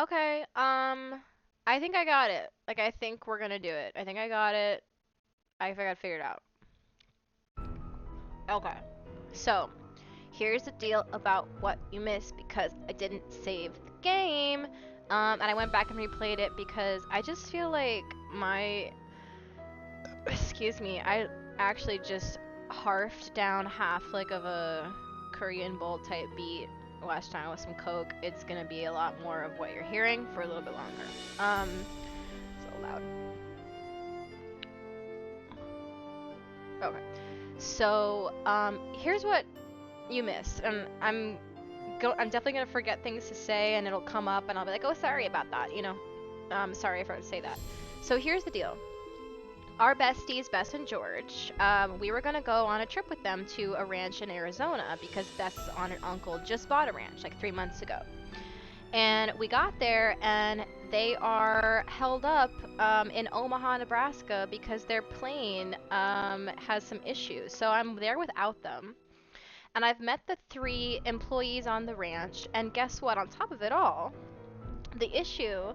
Okay, I think I got it. Like, I think we're gonna do it. I think I got it. I think I got it figured out. Okay. So, here's the deal about what you missed because I didn't save the game. And I went back and replayed it because I just feel like my, excuse me, I actually just harfed down half like of a Korean bowl type beat last time with some coke. It's gonna be a lot more of what you're hearing for a little bit longer. So loud. Okay. So, here's what you missed, and I'm definitely gonna forget things to say, and it'll come up, and I'll be like, oh, sorry about that, you know. Sorry if I would say that. So here's the deal. Our besties, Bess and George, we were gonna go on a trip with them to a ranch in Arizona because Bess's aunt and uncle just bought a ranch like 3 months ago. And we got there, and they are held up in Omaha, Nebraska because their plane has some issues. So I'm there without them. And I've met the three employees on the ranch, and guess what? On top of it all, the issue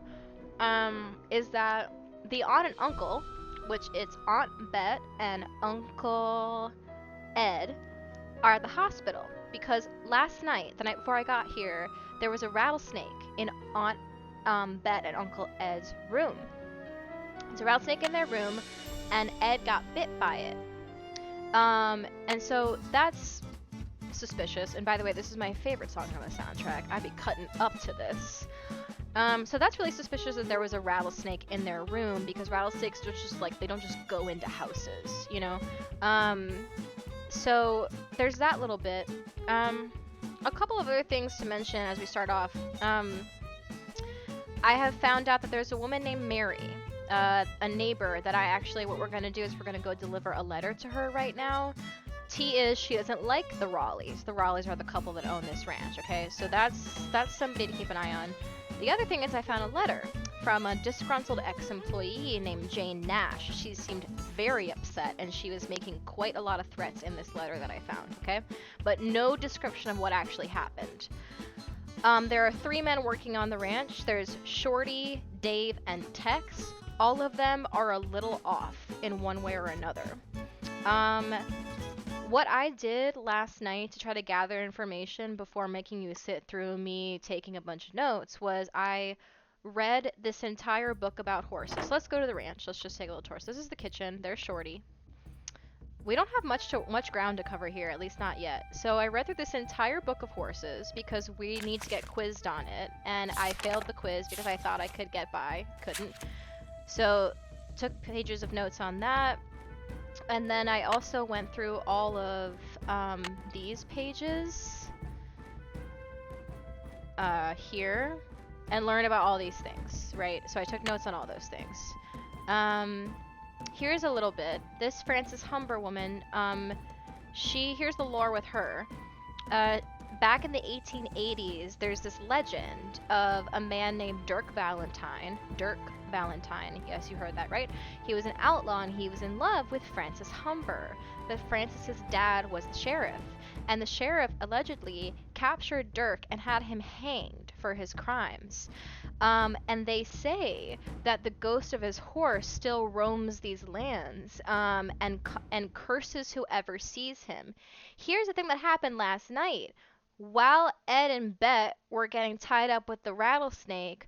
is that the aunt and uncle, which it's Aunt Bet and Uncle Ed, are at the hospital because last night, the night before I got here, there was a rattlesnake in Aunt Bet and Uncle Ed's room. There's a rattlesnake in their room, and Ed got bit by it. And so that's suspicious. And by the way, this is my favorite song on the soundtrack. I'd be cutting up to this. So that's really suspicious that there was a rattlesnake in their room because rattlesnakes just like they don't just go into houses, you know. So there's that little bit. A couple of other things to mention as we start off. I have found out that there's a woman named Mary, a neighbor that what we're gonna do is we're gonna go deliver a letter to her right now. T is she doesn't like the Raleighs. The Raleighs are the couple that own this ranch, okay? So that's somebody to keep an eye on. The other thing is I found a letter from a disgruntled ex-employee named Jane Nash. She seemed very upset and she was making quite a lot of threats in this letter that I found, okay? But no description of what actually happened. There are three men working on the ranch. There's Shorty, Dave, and Tex. All of them are a little off in one way or another. What I did last night to try to gather information before making you sit through me taking a bunch of notes was I read this entire book about horses. So let's go to the ranch. Let's just take a little tour. So this is the kitchen. There's Shorty. We don't have much ground to cover here, at least not yet. So I read through this entire book of horses because we need to get quizzed on it, and I failed the quiz because I thought I could get by, couldn't. So took pages of notes on that, and then I also went through all of these pages here and learned about all these things, right? So I took notes on all those things. Here's a little bit. This Frances Humber woman, here's the lore with her. Back in the 1880s, there's this legend of a man named Dirk Valentine. Dirk Valentine, yes, you heard that right. He was an outlaw and he was in love with Frances Humber. But Frances's dad was the sheriff, and the sheriff allegedly captured Dirk and had him hanged for his crimes. And they say that the ghost of his horse still roams these lands and curses whoever sees him. Here's the thing that happened last night. While Ed and Bet were getting tied up with the rattlesnake,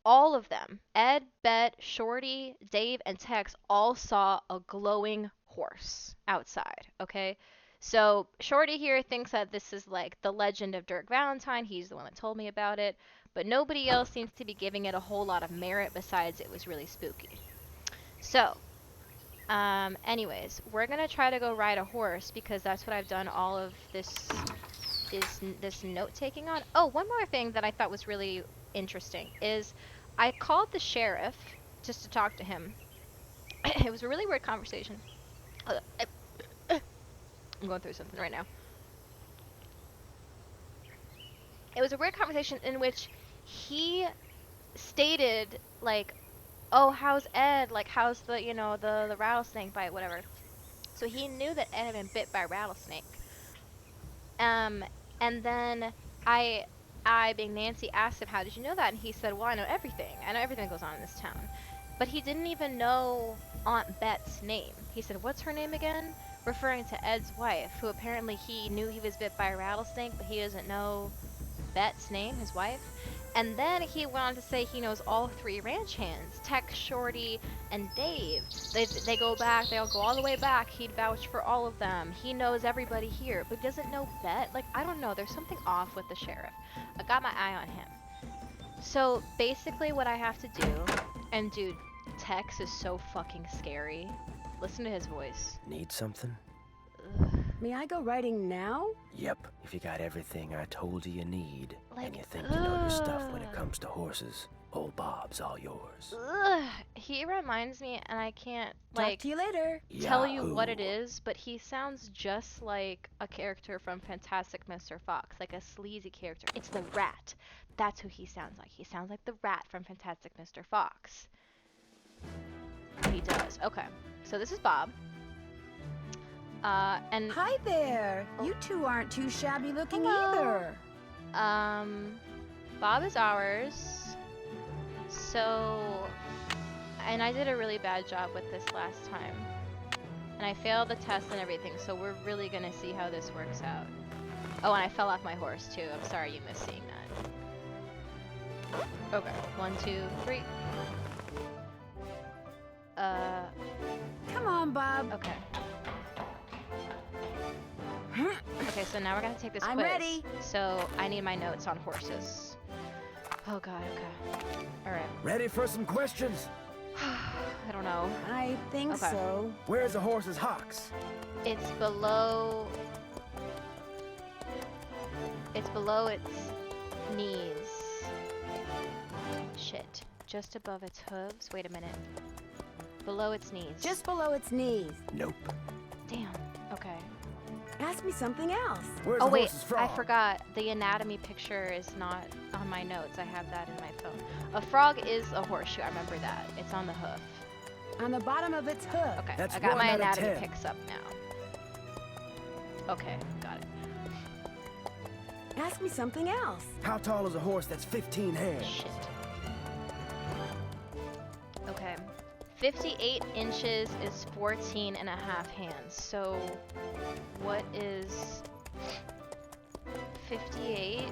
all of them, Ed, Bet, Shorty, Dave, and Tex, all saw a glowing horse outside, okay? So Shorty here thinks that this is like the legend of Dirk Valentine. He's the one that told me about it. But nobody else seems to be giving it a whole lot of merit besides it was really spooky. So, anyways, we're gonna try to go ride a horse because that's what I've done all of this note taking on. Oh, one more thing that I thought was really interesting is I called the sheriff just to talk to him. It was a really weird conversation. I'm going through something right now. It was a weird conversation in which he stated like, "Oh, how's Ed? Like, how's the rattlesnake bite, whatever." So he knew that Ed had been bit by a rattlesnake. Um, and then I I, being Nancy, asked him, how did you know that? And he said, well, I know everything. I know everything that goes on in this town. But he didn't even know Aunt Bet's name. He said, what's her name again? Referring to Ed's wife, who apparently he knew he was bit by a rattlesnake, but he doesn't know Bet's name, his wife. And then he went on to say he knows all 3 ranch hands, Tex, Shorty, and Dave. They go back, they all go all the way back. He'd vouch for all of them. He knows everybody here, but doesn't know Bet. Like, I don't know, there's something off with the sheriff. I got my eye on him. So basically what I have to do, and dude, Tex is so fucking scary. Listen to his voice. Need something? Ugh. May I go riding now? Yep, if you got everything I told you need, Like, and you think you know your stuff when it comes to horses, old Bob's all yours. Ugh. He reminds me, and I can't, Talk like, to you later. tell you what it Yahoo. is, but he sounds just like a character from Fantastic Mr. Fox, like a sleazy character. It's the Rat. That's who he sounds like. He sounds like the Rat from Fantastic Mr. Fox. He does. Okay, so this is Bob. And Hi there. You two aren't too shabby looking Hello. either. Bob is ours. So, and I did a really bad job with this last time. And I failed the test and everything, so we're really gonna see how this works out. Oh, and I fell off my horse too. I'm sorry you missed seeing that. Okay, 1, 2, 3. Come on, Bob. Okay. Okay, so now we're gonna take this I'm quiz. ready. So I need my notes on horses. Oh god, okay. Alright. Ready for some questions? I don't know. I think Okay. so. Where's the horse's hocks? It's below... It's below its knees. Shit. Just above its hooves. Wait a minute. Below its knees. Just below its knees. Nope. Damn. Okay. Ask me something else. Where's Oh the wait, horse's frog? I forgot. The anatomy picture is not on my notes. I have that in my phone. A frog is a horseshoe. I remember that. It's on the hoof. On the bottom of its hoof. Okay, That's I got 1 my out of anatomy 10. picks up now. Okay, got it. Ask me something else. How tall is a horse that's 15 hands? Shit. Okay. 58 inches is 14 and a half hands. So, what is 58?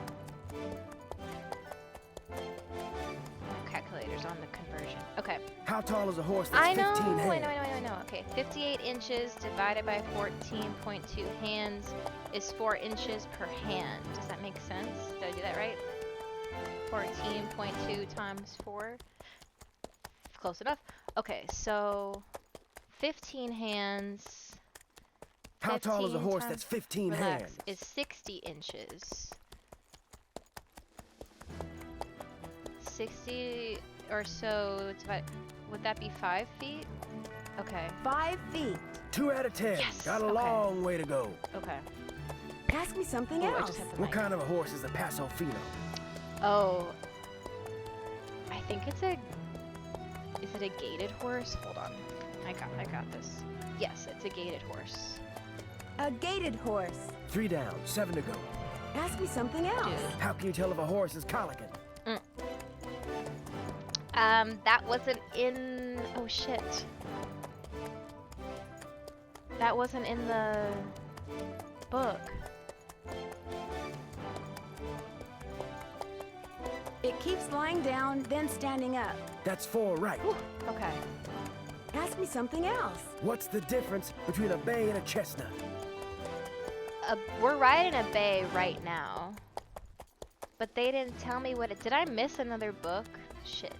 My calculator's on the conversion. Okay. How tall is a horse that's I know, 15 I hands? know. Okay, 58 inches divided by 14.2 hands is 4 inches per hand. Does that make sense? Did I do that right? 14.2 times 4? Close enough. Okay, so 15 hands. How tall is a 15 horse times- that's 15 relax, hands? is 60 inches. 60 or so, would that be 5 feet? Okay, 5 feet. 2 out of 10. Yes, Got a okay. long way to go. okay. Ask me something Oh, I else. just hit the What mic. kind of a horse is a Paso Fino? Oh, I think it's a. Is it a gated horse? Hold on, I got this. Yes, it's a gated horse. A gated horse. 3 down, 7 to go. Ask me something else. Dude. How can you tell if a horse is colicking? That wasn't in. Oh shit. That wasn't in the book. It keeps lying down, then standing up. That's 4 right. Whew, okay. Ask me something else. What's the difference between a bay and a chestnut? We're riding a bay right now. But they didn't tell me what it. Did I miss another book? Shit.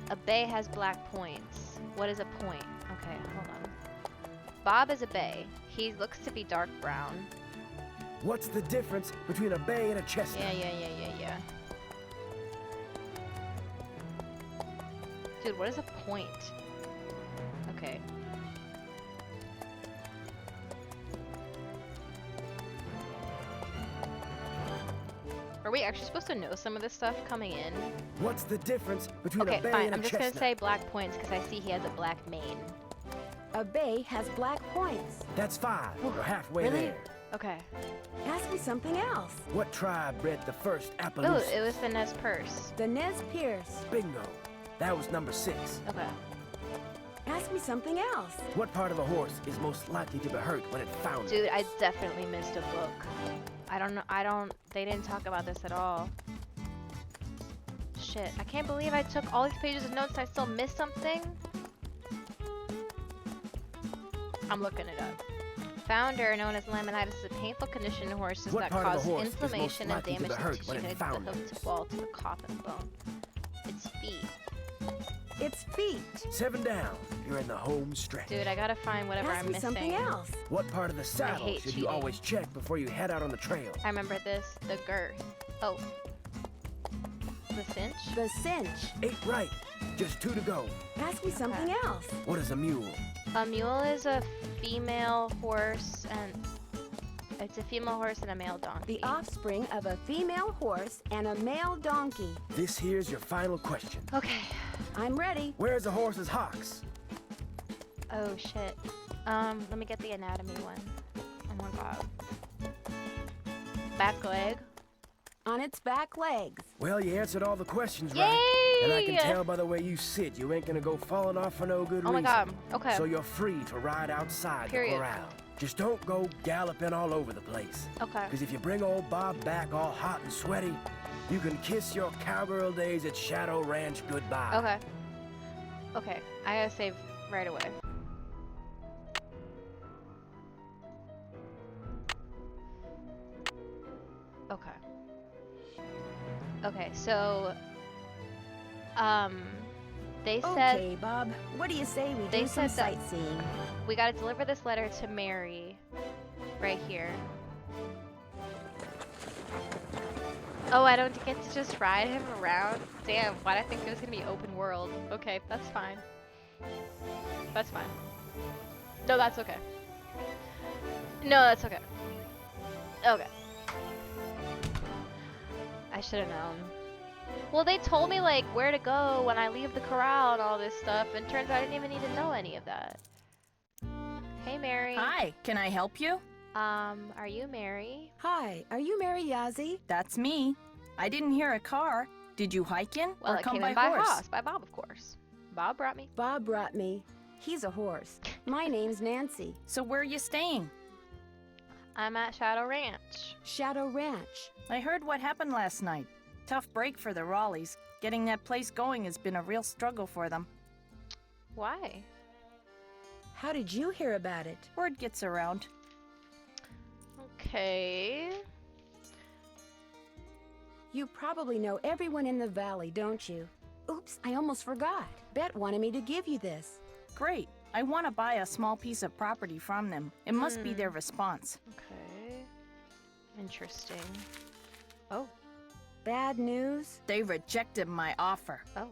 A bay has black points. What is a point? Okay, hold on. Bob is a bay. He looks to be dark brown. What's the difference between a bay and a chestnut? Yeah. Dude, what is a point? Okay. Are we actually supposed to know some of this stuff coming in? What's the difference between Okay, a bay fine. and I'm a just chestnut? gonna say black points because I see he has a black mane. A bay has black points. That's 5. Ooh, We're halfway really? there. Okay. Ask me something else. What tribe bred the first Oh, Appaloosa? it was the Nez Perce. The Nez Pierce. Bingo. That was number 6. Okay. Ask me something else. What part of a horse is most likely to be hurt when it founds? Dude, I definitely missed a book. I don't know. They didn't talk about this at all. Shit, I can't believe I took all these pages of notes and I still missed something. I'm looking it up. Founder, known as laminitis, is a painful condition in horses What that part of cause the horse is most inflammation and likely to be damage to hurt tissue when it connected to the founders? hoof wall to the coffin bone. It's feet. It's feet. 7 down. You're in the home stretch. Dude, I gotta find whatever Ask I'm me missing. something else. What part of the saddle hate should cheating. you always check before you head out on the trail? I remember this. The girth. Oh. The cinch? The cinch. 8 right. Just 2 to go. Ask me something else. What is a mule? A mule is a female horse and it's a female horse and a male donkey. The offspring of a female horse and a male donkey. This here's your final question. Okay. I'm ready. Where's a horse's hocks? Oh shit. Let me get the anatomy one. Oh my god. Back leg. On its back legs. Well, you answered all the questions Yay! right. And I can tell by the way you sit, you ain't gonna go falling off for no good Oh my reason. god. Okay. So you're free to ride outside Period. the corral. Just don't go galloping all over the place. Okay. Because if you bring old Bob back all hot and sweaty, you can kiss your cowgirl days at Shadow Ranch goodbye. Okay. Okay. I gotta save right away. Okay. Okay, so they said Okay, Bob. What do you say we They do some said that- sightseeing? we gotta deliver this letter to Mary right here. Oh, I don't get to just ride him around? Damn, why'd I think it was gonna be open world? Okay, that's fine. That's fine. No, that's okay. No, that's okay. Okay. I should have known. Well, they told me, like, where to go when I leave the corral and all this stuff, and turns out I didn't even need to know any of that. Hey, Mary. Hi, can I help you? Are you Mary? Hi, are you Mary Yazzie? That's me. I didn't hear a car. Did you hike in Well, or I come came by in by horse? house, by Bob, of course. Bob brought me. Bob brought me. He's a horse. My name's Nancy. So where are you staying? I'm at Shadow Ranch. Shadow Ranch. I heard what happened last night. Tough break for the Raleighs. Getting that place going has been a real struggle for them. Why? How did you hear about it? Word gets around. Okay. You probably know everyone in the valley, don't you? Oops, I almost forgot. Bet wanted me to give you this. Great. I want to buy a small piece of property from them. It must be their response. Okay. Interesting. Oh. Bad news? They rejected my offer. Oh.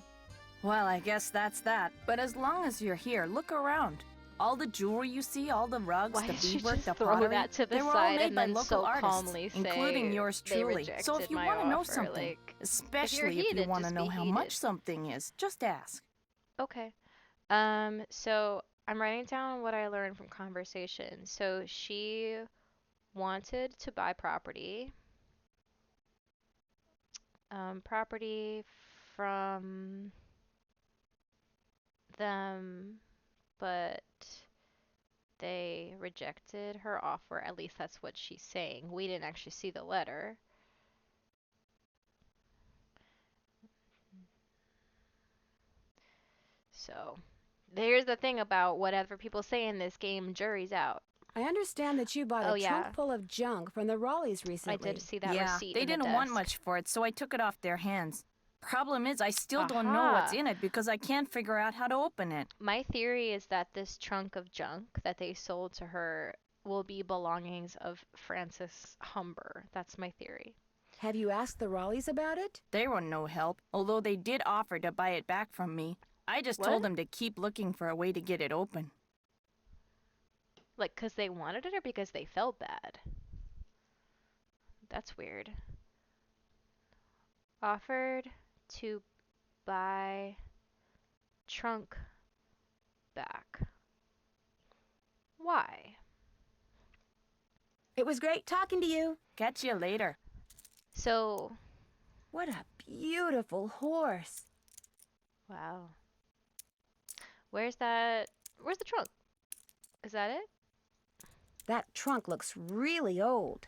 Well, I guess that's that. But as long as you're here, look around. All the jewelry you see, all the rugs, Why the did you beadwork, just the throw pottery, that to the they were all side made and by then local so artists, calmly say including yours they truly. So if rejected you my want to know offer, something, like, especially if heated, you want to just know be how heated. much something is, just ask. Okay. So I'm writing down what I learned from conversation. So she wanted to buy property. Property from them, but they rejected her offer. At least that's what she's saying. We didn't actually see the letter. So, here's the thing about whatever people say in this game, jury's out. I understand that you bought Oh, a yeah. trunk full of junk from the Raleighs recently. I did see that yeah, receipt they in the didn't want desk. much for it, so I took it off their hands. Problem is, I still don't know what's Aha. in it because I can't figure out how to open it. My theory is that this trunk of junk that they sold to her will be belongings of Frances Humber. That's my theory. Have you asked the Raleighs about it? They were no help, although they did offer to buy it back from me. I just What? told them to keep looking for a way to get it open. Like, 'cause they wanted it or because they felt bad? That's weird. Offered to buy trunk back. Why? It was great talking to you. Catch you later. So, What a beautiful horse. wow. Where's the trunk? Is that it? That trunk looks really old.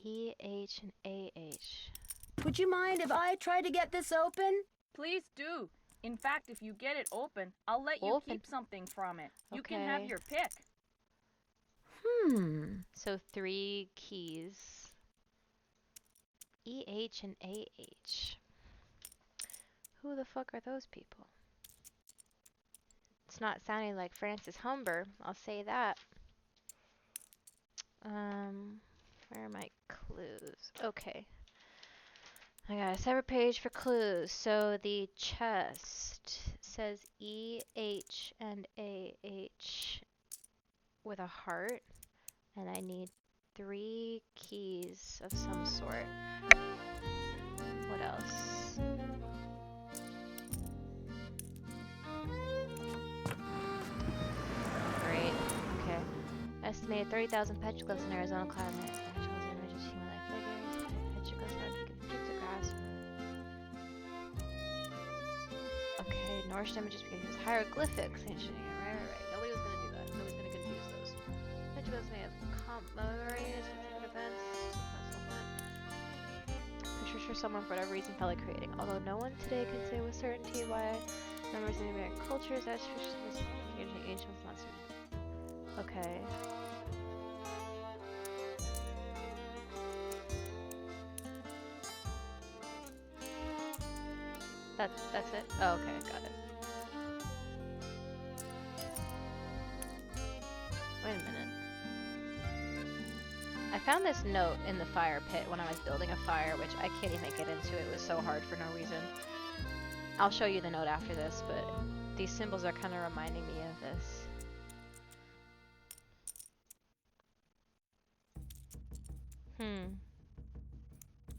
E, H, and A-H. Would you mind if I try to get this open? Please do. In fact, if you get it open, I'll let you Open? keep something from it. You can have Okay. your pick. So 3 keys. E, H, and A-H. Who the fuck are those people? It's not sounding like Francis Humber, I'll say that. Where are my clues? Okay. I got a separate page for clues. So the chest says E, H, and A-H with a heart. And I need 3 keys of some sort. What else? Great. Okay. Estimated 30,000 petroglyphs in Arizona climate. Petroglyphs are images of human-like figures. Petroglyphs are depicted of grass. Okay, Norse images because hieroglyphics. Ancient, right. Nobody was gonna do that. Nobody's gonna confuse those. Petroglyphs may have commemorated specific events. Pictures for someone for whatever reason felt like creating. Although no one today can say with certainty why members of the American cultures as traditions ancient was not suited. Okay. That's it? Oh, okay, got it. Wait a minute. I found this note in the fire pit when I was building a fire, which I can't even get into. It was so hard for no reason. I'll show you the note after this, but these symbols are kind of reminding me of this.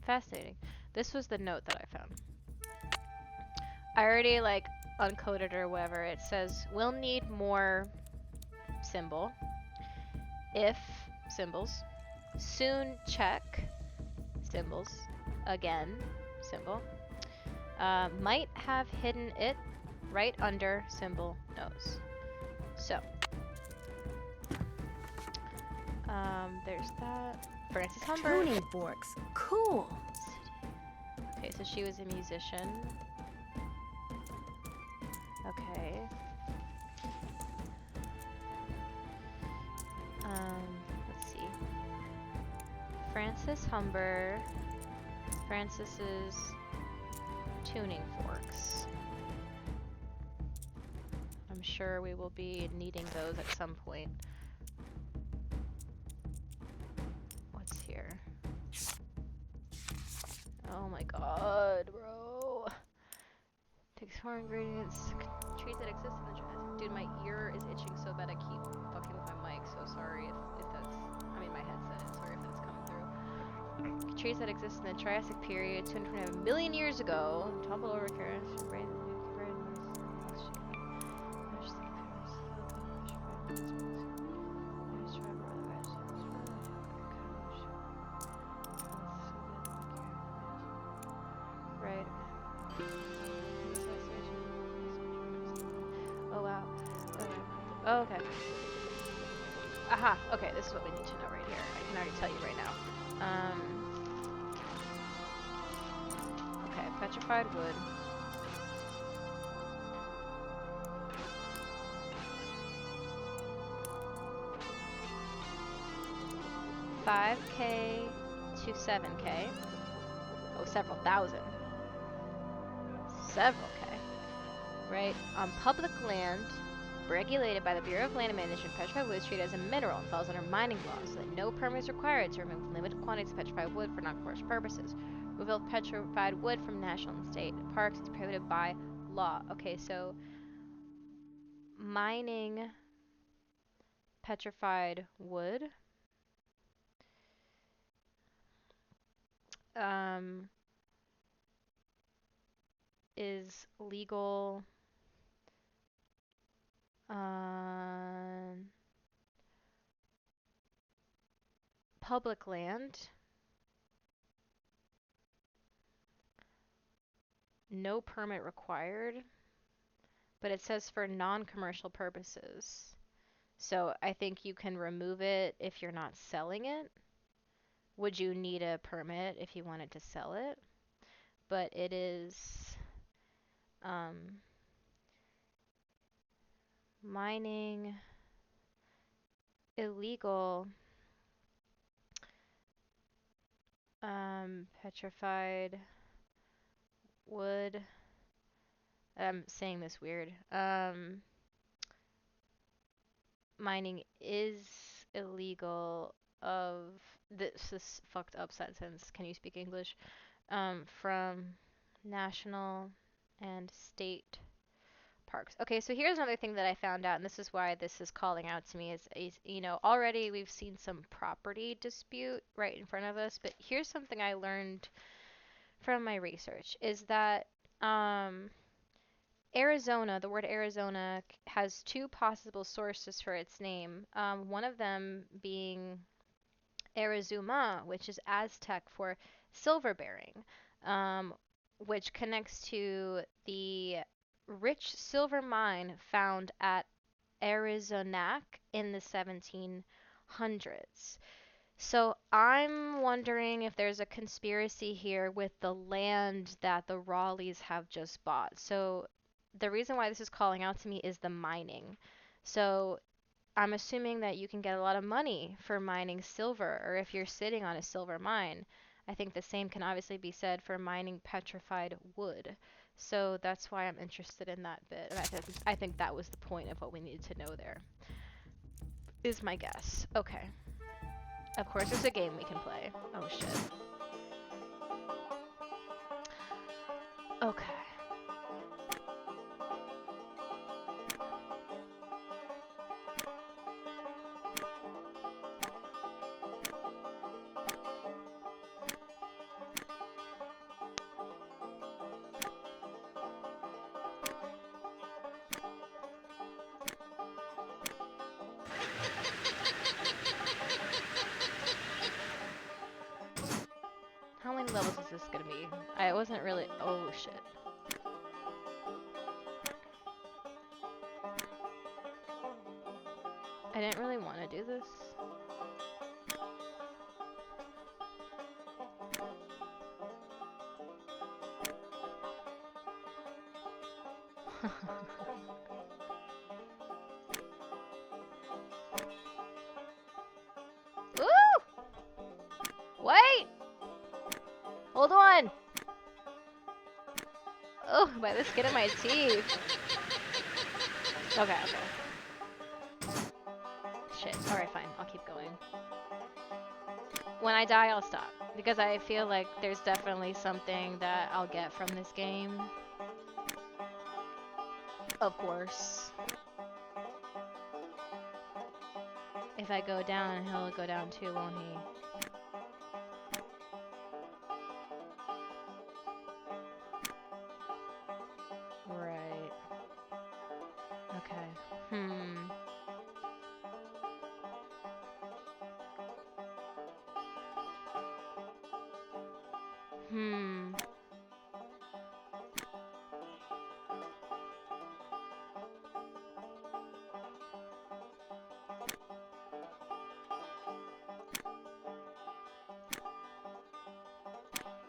Fascinating. This was the note that I found. I already like uncoded or whatever. It says, we'll need more symbol. If symbols. Soon check symbols. Again symbol. Might have hidden it right under symbol nose. So there's that. Francis Humber. Tuning forks. Cool. Okay, so she was a musician. Okay. Let's see. Francis Humber. Francis's tuning forks. I'm sure we will be needing those at some point. What's here? Oh my god, bro. Takes 4 ingredients. Trees that exist in the Triassic. Dude, my ear is itching so bad I keep fucking with my mic, so sorry if that's, I mean my headset, sorry if that's coming through. Trees that exist in the Triassic period, 200 million years ago, toppled over currents, right. Oh wow. Okay. Oh, okay. Aha. Okay, this is what we need to know right here. I can already tell you right now. Okay, petrified wood. $5K to $7K. Oh, several thousand. Several K. Right? On public land, regulated by the Bureau of Land Management, petrified wood is treated as a mineral and falls under mining laws, so that no permit is required to remove limited quantities of petrified wood for non-commercial purposes. Removal of petrified wood from national and state parks is prohibited by law. Okay, so mining petrified wood is legal public land. No permit required. But it says for non-commercial purposes. So I think you can remove it if you're not selling it. Would you need a permit if you wanted to sell it? But it is mining illegal petrified wood. I'm saying this weird. Mining is illegal of this is fucked up sentence. Can you speak English? From national and state parks. Okay, so here's another thing that I found out, and this is why this is calling out to me is you know, already we've seen some property dispute right in front of us, but here's something I learned from my research is that Arizona, the word Arizona has two possible sources for its name. One of them being Arizuma, which is Aztec for silver bearing, which connects to the rich silver mine found at Arizonac in the 1700s. So I'm wondering if there's a conspiracy here with the land that the Raleighs have just bought. So the reason why this is calling out to me is the mining. So I'm assuming that you can get a lot of money for mining silver, or if you're sitting on a silver mine. I think the same can obviously be said for mining petrified wood. So that's why I'm interested in that bit. And I think that was the point of what we needed to know there. Is my guess. Okay. Of course, there's a game we can play. Oh shit. Okay. How many levels is this gonna be? I wasn't really. Oh shit. I didn't really want to do this. Ooh! Wait! Hold on! Oh, by the skin of my teeth. Okay, okay. Shit. Alright, fine. I'll keep going. When I die, I'll stop. Because I feel like there's definitely something that I'll get from this game. Of course. If I go down, he'll go down too, won't he? Right. Okay.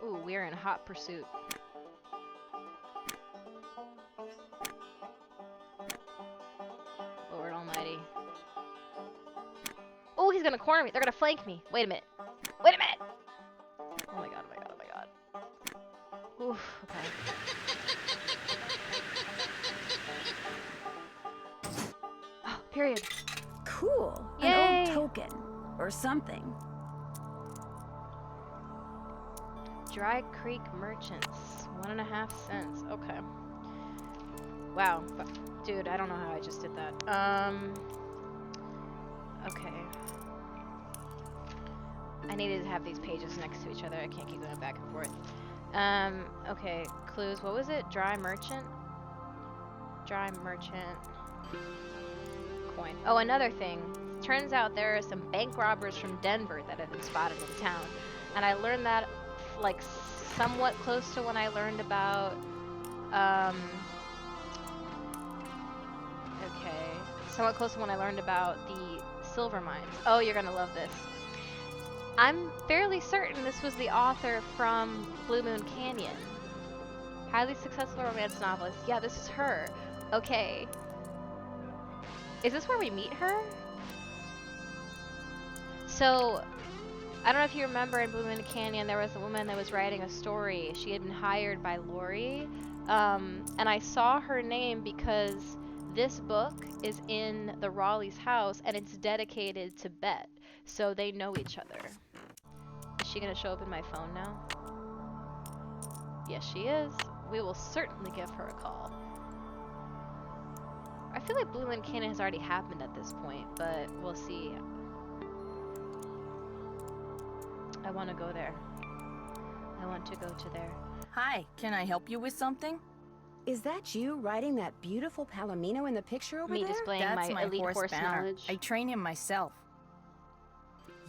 Ooh, we're in hot pursuit. Lord almighty. Oh, he's gonna corner me. They're gonna flank me. Wait a minute. Wait a minute! Oh my god, oh my god, oh my god. Oof, okay. Oh, period. Cool. Yay. An old token. Or something. Dry Creek Merchants. 1.5 cents. Okay. Wow. Dude, I don't know how I just did that. Okay. I needed to have these pages next to each other. I can't keep going back and forth. Okay. Clues. What was it? Dry Merchant? Dry Merchant. Coin. Oh, another thing. turns out there are some bank robbers from Denver that have been spotted in town. And I learned that, like, somewhat close to when I learned about, okay. Somewhat close to when I learned about the silver mines. Oh, you're gonna love this. I'm fairly certain this was the author from Blue Moon Canyon. Highly successful romance novelist. Yeah, this is her. Okay. Is this where we meet her? So, I don't know if you remember in Blue Moon Canyon, there was a woman that was writing a story. She had been hired by Lori. And I saw her name because this book is in the Raleigh's house and it's dedicated to Bet. So they know each other. Is she gonna show up in my phone now? Yes, she is. We will certainly give her a call. I feel like Blue Moon Canyon has already happened at this point, but we'll see. I want to go there. I want to go to there. Hi, can I help you with something? Is that you riding that beautiful Palomino in the picture over Me there? displaying That's my elite horse Banner. knowledge. I train him myself.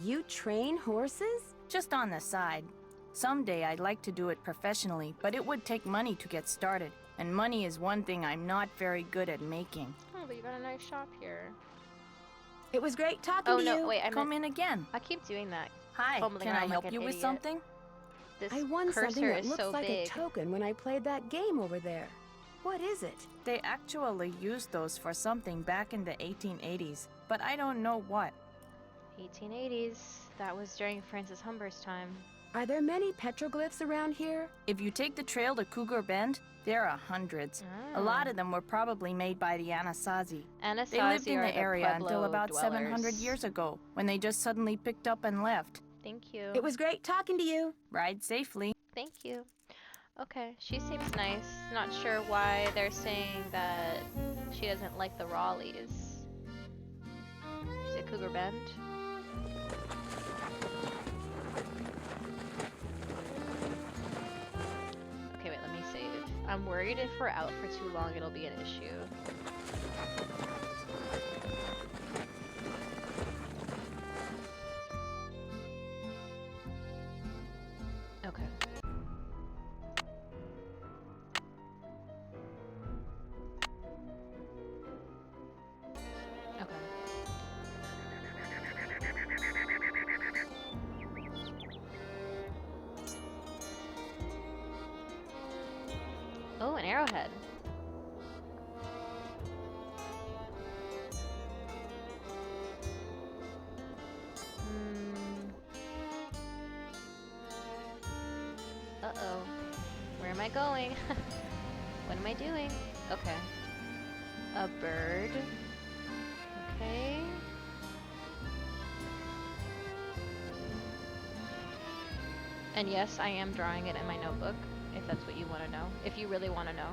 You train horses? Just on the side. Someday I'd like to do it professionally, but it would take money to get started. And money is one thing I'm not very good at making. Oh, but you got a nice shop here. It was great talking Oh to you. no, wait, Come in again. I keep doing that. Hi, Fumbling can I around like help an you with idiot. something? This I won something cursor that is looks so like big. a token when I played that game over there. What is it? They actually used those for something back in the 1880s, but I don't know what. 1880s. That was during Francis Humber's time. Are there many petroglyphs around here? If you take the trail to Cougar Bend, there are hundreds. A lot of them were probably made by the Anasazi. Anasazi They lived in are the area until Pueblo about dwellers. 700 years ago, when they just suddenly picked up and left. Thank you. It was great talking to you. Ride safely. Thank you. Okay, she seems nice. Not sure why they're saying that she doesn't like the Raleighs. She's at Cougar Bend. Okay, wait, let me save. I'm worried if we're out for too long, it'll be an issue. Okay. Okay. Oh, an arrowhead. Uh-oh. Where am I going? What am I doing? Okay. A bird. Okay. And yes, I am drawing it in my notebook, if that's what you want to know. If you really want to know.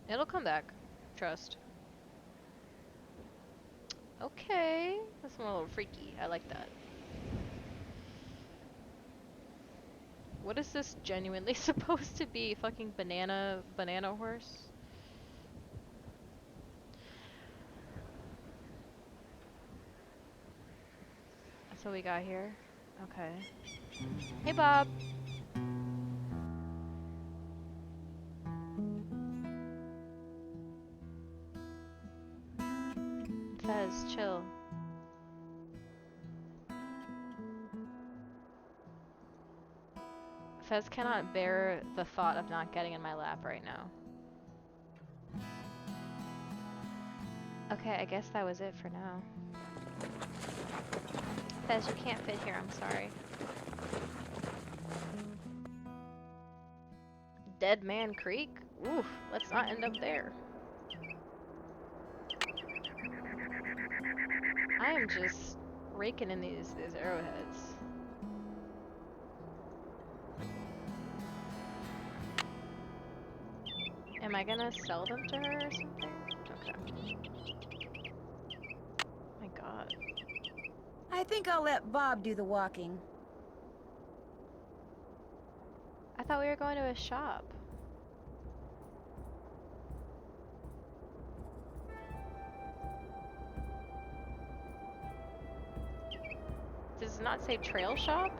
It'll come back. Trust. Okay. That's a little freaky. I like that. What is this genuinely supposed to be? Fucking banana horse? That's what we got here. Okay. Hey, Bob. Fez, chill. Fez cannot bear the thought of not getting in my lap right now. Okay, I guess that was it for now. Fez, you can't fit here, I'm sorry. Dead Man Creek? Oof, let's not end up there. I am just raking in these arrowheads. Am I gonna sell them to her or something? Okay. My god. I think I'll let Bob do the walking. I thought we were going to a shop. Does it not say trail shop?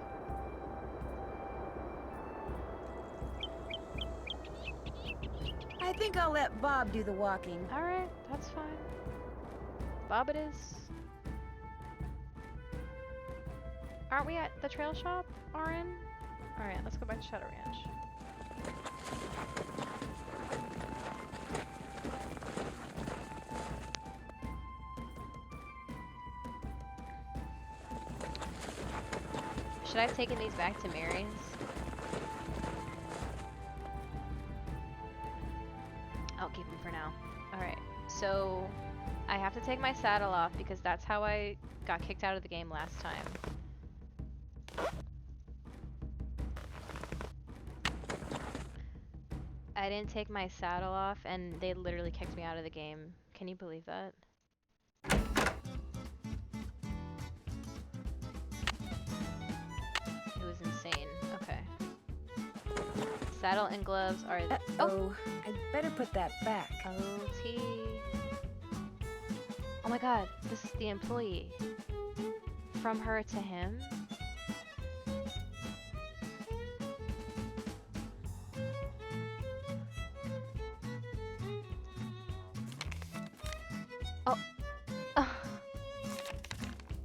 I think I'll let Bob do the walking. Alright, that's fine. Bob it is. Aren't we at the trail shop, RN? Alright, let's go back to Shadow Ranch. Should I have taken these back to Mary's? I'll keep them for now. Alright, so I have to take my saddle off because that's how I got kicked out of the game last time. I didn't take my saddle off and they literally kicked me out of the game. Can you believe that? It was insane. Okay. Saddle and gloves are Oh, I'd better put that back. OT. Oh my god, this is the employee. From her to him? Oh. Oh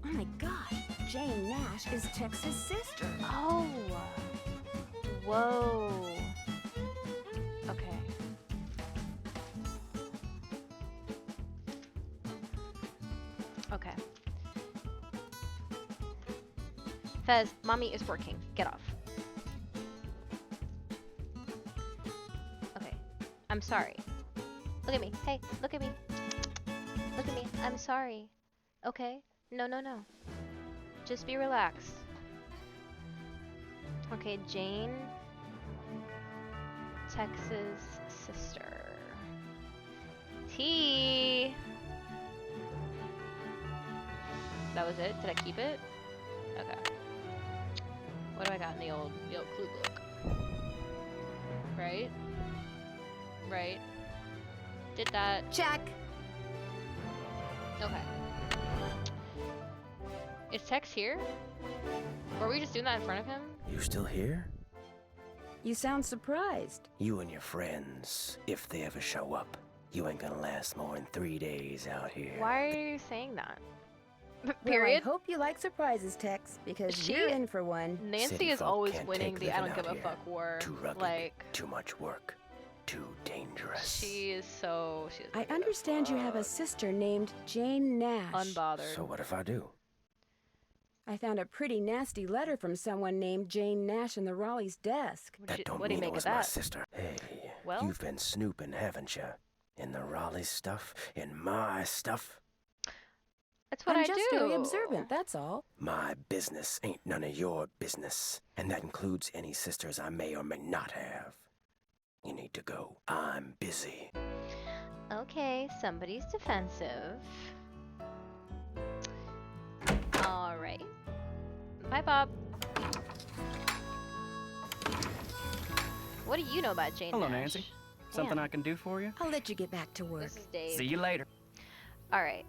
my god, Jane Nash is Tex's sister. Oh. Whoa. Okay. Okay. Fez, mommy is working. Get off. Okay. I'm sorry. Look at me. Hey, look at me. Look at me. I'm sorry. Okay? No, no, no. Just be relaxed. Okay, Jane. Tex's sister. T. That was it? Did I keep it? Okay. What do I got in the old clue book? Right? Right. Did that. Check. Okay. Is Tex here? Were we just doing that in front of him? You still here? You sound surprised. You and your friends, if they ever show up, you ain't gonna last more than 3 days out here. Why are you saying that? Well, Period. I hope you like surprises, Tex, because She- you're in for one. Nancy City is folk always can't winning take the I living don't give out a here. fuck war. Too rugged, Like, too much work, too dangerous. she is so. She I understand you have a sister named Jane Nash. unbothered. So what if I do? I found a pretty nasty letter from someone named Jane Nash in the Raleigh's desk. That don't what do you mean make it of was my that? sister. Hey, Well? you've been snooping, haven't you? In the Raleigh stuff, in my stuff. That's what I'm I just do. very observant, that's all. My business ain't none of your business, and that includes any sisters I may or may not have. You need to go. I'm busy. Okay, somebody's defensive. All right. Bye, Bob. What do you know about Jane Hello, Nash? Nancy. Something Damn. I can do for you? I'll let you get back to work. This is Dave. See you later. All right.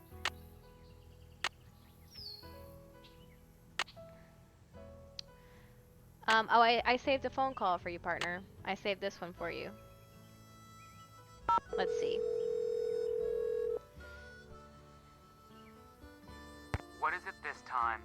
Oh, I saved a phone call for you, partner. I saved this one for you. Let's see. What is it this time?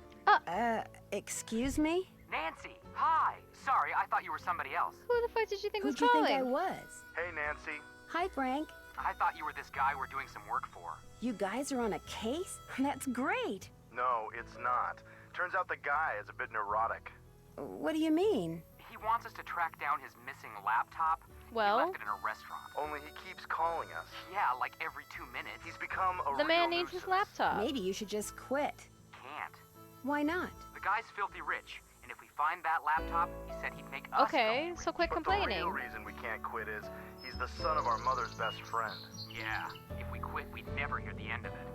Excuse me? Nancy, hi. Sorry, I thought you were somebody else. Who the fuck did you think Who'd was you calling? think I was? Hey, Nancy. Hi, Frank. I thought you were this guy we're doing some work for. You guys are on a case? That's great. No, it's not. Turns out the guy is a bit neurotic. What do you mean? He wants us to track down his missing laptop. Well? He left it in a restaurant. Only he keeps calling us. Yeah, like every 2 minutes. He's become a The man real needs his nuisance. laptop. Maybe you should just quit. Can't. Why not? The guy's filthy rich, and if we find that laptop, he said he'd make us Okay, filthy so rich. quit But complaining. the real reason we can't quit is he's the son of our mother's best friend. Yeah, if we quit, we'd never hear the end of it.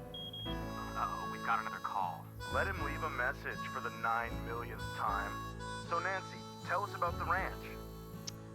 Uh-oh, we've got another call. Let him leave a message for the 9 millionth time. So Nancy, tell us about the ranch.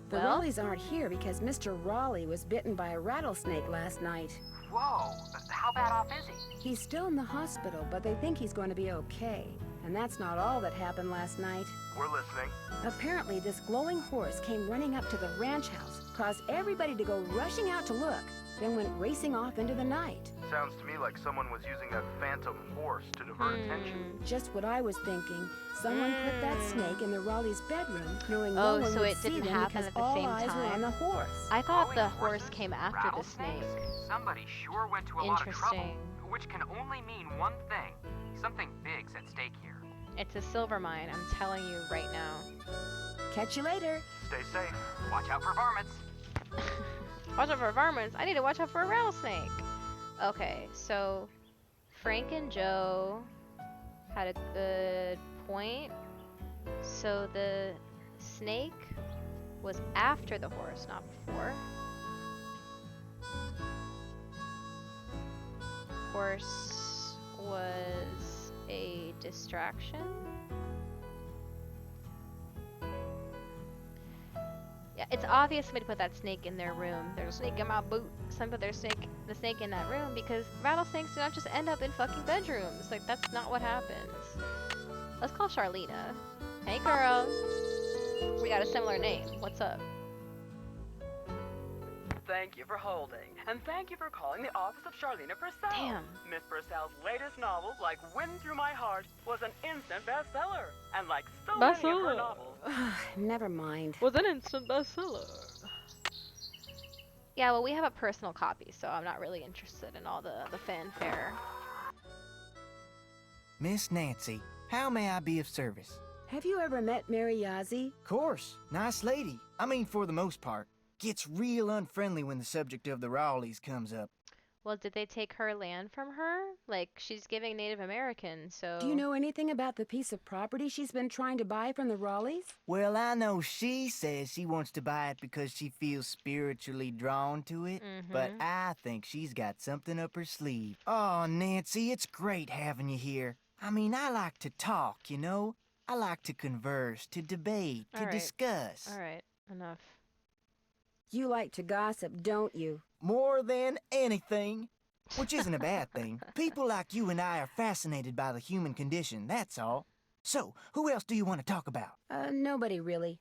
The Well? Raleighs aren't here because Mr. Raleigh was bitten by a rattlesnake last night. Whoa, how bad off is he? He's still in the hospital, but they think he's going to be okay. And that's not all that happened last night. We're listening. Apparently, this glowing horse came running up to the ranch house, caused everybody to go rushing out to look, then went racing off into the night. Sounds to me like someone was using that phantom horse to divert attention. Just what I was thinking. Someone put that snake in the Raleigh's bedroom, knowing Oh, no one so would it see didn't them happen because at the all same eyes were on time. the horse. I thought Glowing the horse horses? came after the snake. Rattlesnakes? Somebody sure went to a lot of trouble. Interesting. Which can only mean one thing. Something big's at stake here. It's a silver mine, I'm telling you right now. Catch you later. Stay safe. Watch out for varmints. Watch out for varmints. I need to watch out for a rattlesnake. Okay, so Frank and Joe had a good point. So the snake was after the horse, not before. Horse was a distraction. Yeah, it's obvious somebody put that snake in their room. There's a snake in my boot. Some put the snake in that room because rattlesnakes do not just end up in fucking bedrooms. Like, that's not what happens. Let's call Charlena. Hey, girl. We got a similar name. What's up? Thank you for holding, and thank you for calling the office of Charlena Purcell. Damn. Miss Purcell's latest novel, Like Wind Through My Heart, was an instant bestseller. And like so many of her novels, Never mind. Was an instant bestseller. Yeah, well, we have a personal copy, so I'm not really interested in all the fanfare. Miss Nancy, how may I be of service? Have you ever met Mary Yazzie? Course, nice lady. I mean, for the most part. Gets real unfriendly when the subject of the Raleighs comes up. Well, did they take her land from her? Like, she's giving Native Americans, so... Do you know anything about the piece of property she's been trying to buy from the Raleighs? Well, I know she says she wants to buy it because she feels spiritually drawn to it, but I think she's got something up her sleeve. Oh, Nancy, it's great having you here. I mean, I like to talk, you know? I like to converse, to debate, to All right. discuss. All right, enough. You like to gossip, don't you? More than anything. Which isn't a bad thing. People like you and I are fascinated by the human condition, that's all. So, who else do you want to talk about? Nobody really.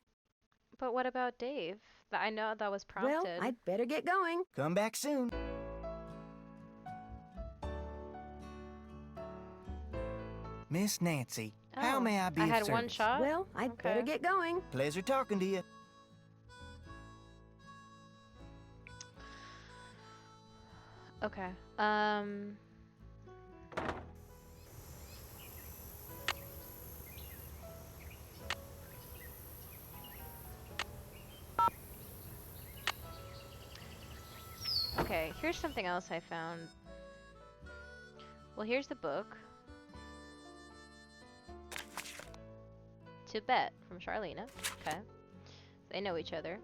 But what about Dave? I know that was prompted. Well, I'd better get going. Come back soon. Miss Nancy, how Oh, may I be I of had service? one shot? Well, I'd better Okay. get going. Pleasure talking to you. Okay. Okay, here's something else I found. Well, here's the book. To Bet from Charlena. Okay. They know each other.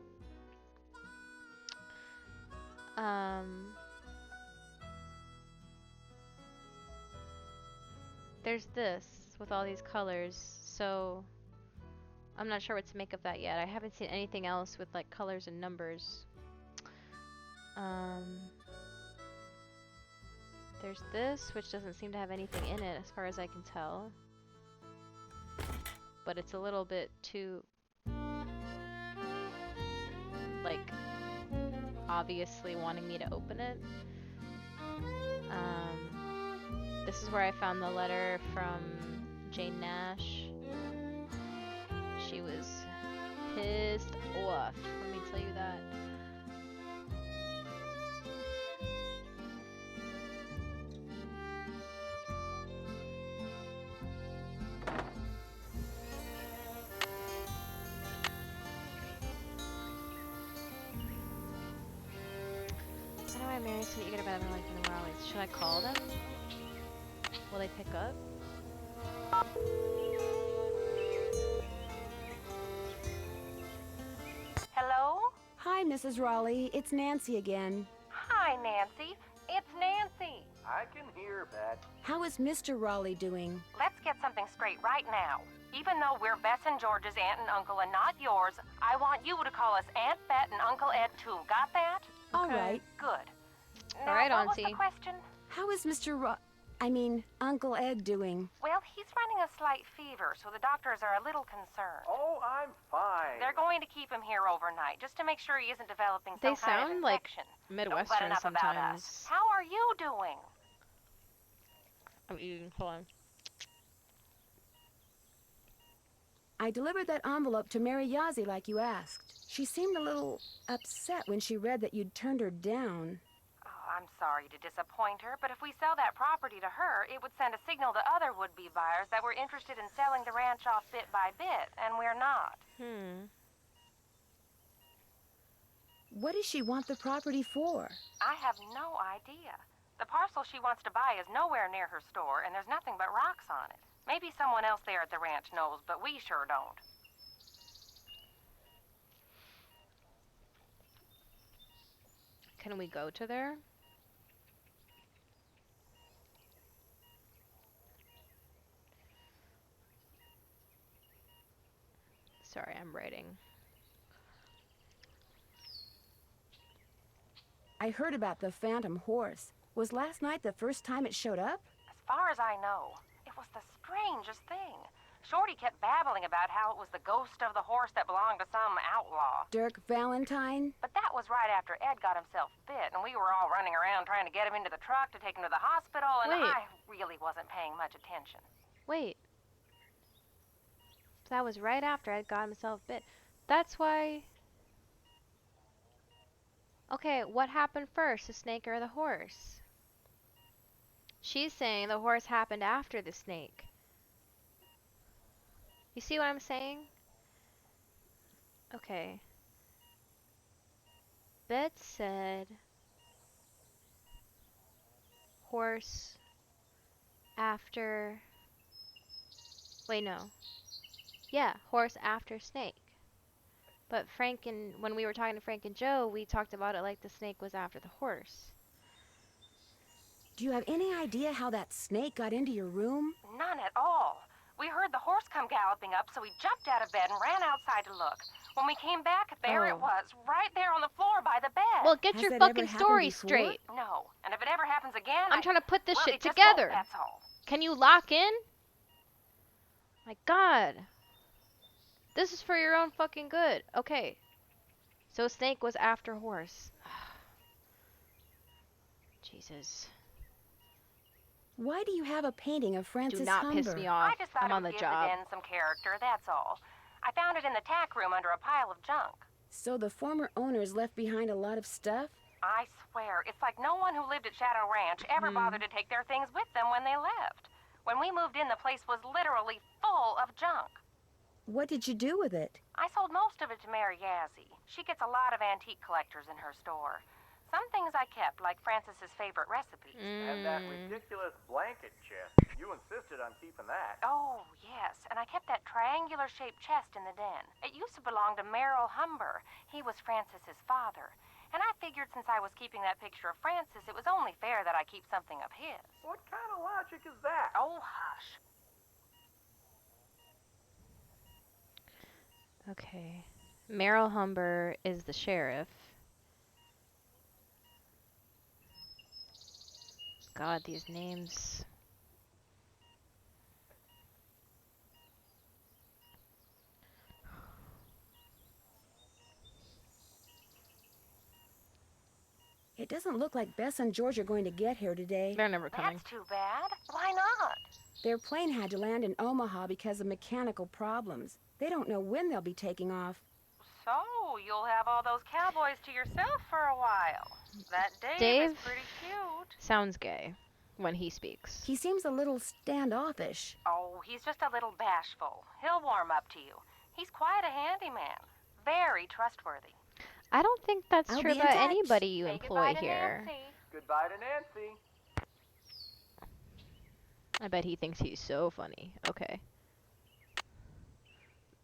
There's this with all these colors, so I'm not sure what to make of that yet. I haven't seen anything else with like colors and numbers. There's this, which doesn't seem to have anything in it as far as I can tell. But it's a little bit too, like, obviously wanting me to open it. This is where I found the letter from Jane Nash. She was pissed off, let me tell you that. How do I marry so you get about like in the Raleighs? Should I call them? Will they pick up? Hello? Hi, Mrs. Raleigh. It's Nancy again. Hi, Nancy. It's Nancy. I can hear, Bet. How is Mr. Raleigh doing? Let's get something straight right now. Even though we're Bess and George's aunt and uncle and not yours, I want you to call us Aunt Bet and Uncle Ed too. Got that? All right. Good. All Now, right, what was Auntie. the question? How is Uncle Ed doing? Well, he's running a slight fever, so the doctors are a little concerned. Oh, I'm fine. They're going to keep him here overnight, just to make sure he isn't developing They some kind of sound like infection. Midwestern But enough about us. sometimes. How are you doing? I'm eating. Hold on. I delivered that envelope to Mary Yazzie like you asked. She seemed a little upset when she read that you'd turned her down. Oh, I'm sorry to disappoint her, but if we sell that property to her, it would send a signal to other would-be buyers that we're interested in selling the ranch off bit by bit, and we're not. What does she want the property for? I have no idea. The parcel she wants to buy is nowhere near her store, and there's nothing but rocks on it. Maybe someone else there at the ranch knows, but we sure don't. Can we go to there? Sorry, I'm writing. I heard about the phantom horse. Was last night the first time it showed up? As far as I know, it was the strangest thing. Shorty kept babbling about how it was the ghost of the horse that belonged to some outlaw. Dirk Valentine? But that was right after Ed got himself bit, and we were all running around trying to get him into the truck to take him to the hospital, and Wait. I really wasn't paying much attention. Wait. That was right after Ed got himself bit. That's why... Okay, what happened first, the snake or the horse? She's saying the horse happened after the snake. You see what I'm saying? Okay. Bet said horse after... Wait, no. Yeah, horse after snake. But when we were talking to Frank and Joe, we talked about it like the snake was after the horse. Do you have any idea how that snake got into your room? None at all. We heard the horse come galloping up, so we jumped out of bed and ran outside to look. When we came back, there it Oh. was, right there on the floor by the bed. Well, get Has your that ever fucking happened story before? straight. No, and if it ever happens again, I'm trying to put this well, shit it just together. won't, that's all. Can you lock in? My God. This is for your own fucking good. Okay. So snake was after horse. Jesus. Why do you have a painting of Francis Do not Humber? piss me off. I just thought I'm it on would the give job. the den some character, that's all. I found it in the tack room under a pile of junk. So the former owners left behind a lot of stuff? I swear, it's like no one who lived at Shadow Ranch ever bothered to take their things with them when they left. When we moved in, the place was literally full of junk. What did you do with it? I sold most of it to Mary Yazzie. She gets a lot of antique collectors in her store. Some things I kept, like Francis's favorite recipes. And that ridiculous blanket chest. You insisted on keeping that. Oh, yes, and I kept that triangular-shaped chest in the den. It used to belong to Merrill Humber. He was Francis's father. And I figured since I was keeping that picture of Francis, it was only fair that I keep something of his. What kind of logic is that? Oh, hush. Okay. Merrill Humber is the sheriff. God, these names. It doesn't look like Bess and George are going to get here today. They're never coming. That's too bad. Why not? Their plane had to land in Omaha because of mechanical problems. They don't know when they'll be taking off. So, you'll have all those cowboys to yourself for a while. That Dave Dave? is pretty cute. Sounds gay when he speaks. He seems a little standoffish. Oh, he's just a little bashful. He'll warm up to you. He's quite a handyman. Very trustworthy. I don't think that's I'll true be in about touch. anybody you Say employ goodbye to here. Nancy. Goodbye to Nancy. I bet he thinks he's so funny. Okay.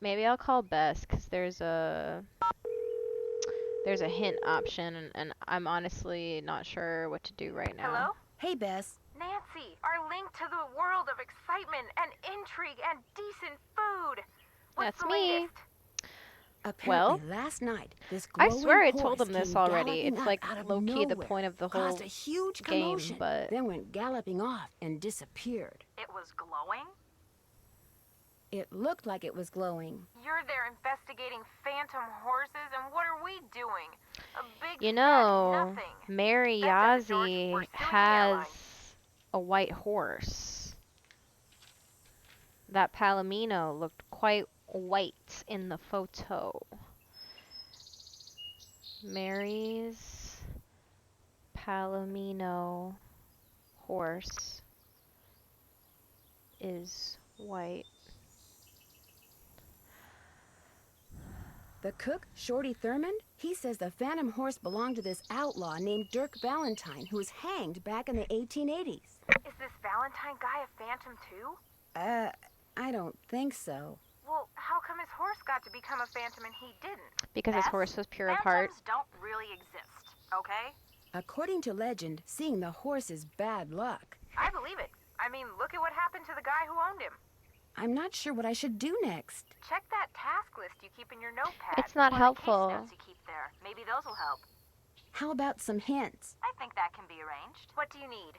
Maybe I'll call Bess because there's a hint option and I'm honestly not sure what to do right now. Hello? Hey, Bess. Nancy, our link to the world of excitement and intrigue and decent food. What's That's the me. latest? Apparently, Well, last night, this I glowing swear I horse told them this came already. galloping It's up like out of low-key the nowhere, point of the caused whole a huge game, commotion, but then went galloping off and disappeared. It was glowing? It looked like it was glowing. You're there investigating phantom horses, and what are we doing? A big you fat know, nothing. Mary That's it, George. Yazzie We're suing the has airline. a white horse. That Palomino looked quite white in the photo. Mary's Palomino horse is white. The cook, Shorty Thurmond, he says the phantom horse belonged to this outlaw named Dirk Valentine, who was hanged back in the 1880s. Is this Valentine guy a phantom too? I don't think so. Well, how come his horse got to become a phantom and he didn't? Because his Bess, horse was pure of heart. Phantoms don't really exist, okay? According to legend, seeing the horse is bad luck. I believe it. I mean, look at what happened to the guy who owned him. I'm not sure what I should do next. Check that task list you keep in your notepad. It's not or helpful. The case notes you keep there. Maybe those will help. How about some hints? I think that can be arranged. What do you need?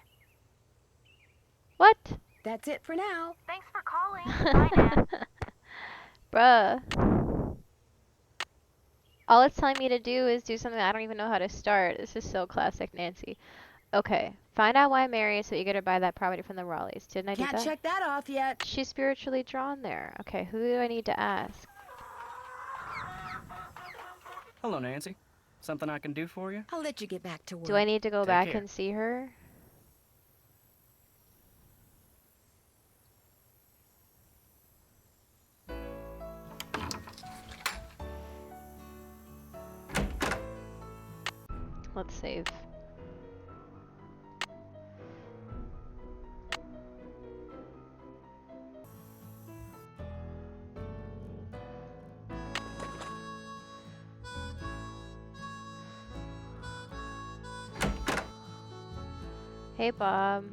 What? That's it for now. Thanks for calling. Bye, Nan. Bruh. All it's telling me to do is do something I don't even know how to start. This is so classic Nancy. Okay. Find out why Mary is so eager to buy that property from the Raleighs. Didn't I do Can't that? check that off yet. She's spiritually drawn there. Okay, who do I need to ask? Hello, Nancy. Something I can do for you? I'll let you get back to work. Do I need to go Take back care. and see her? Let's save. Hey, Bob.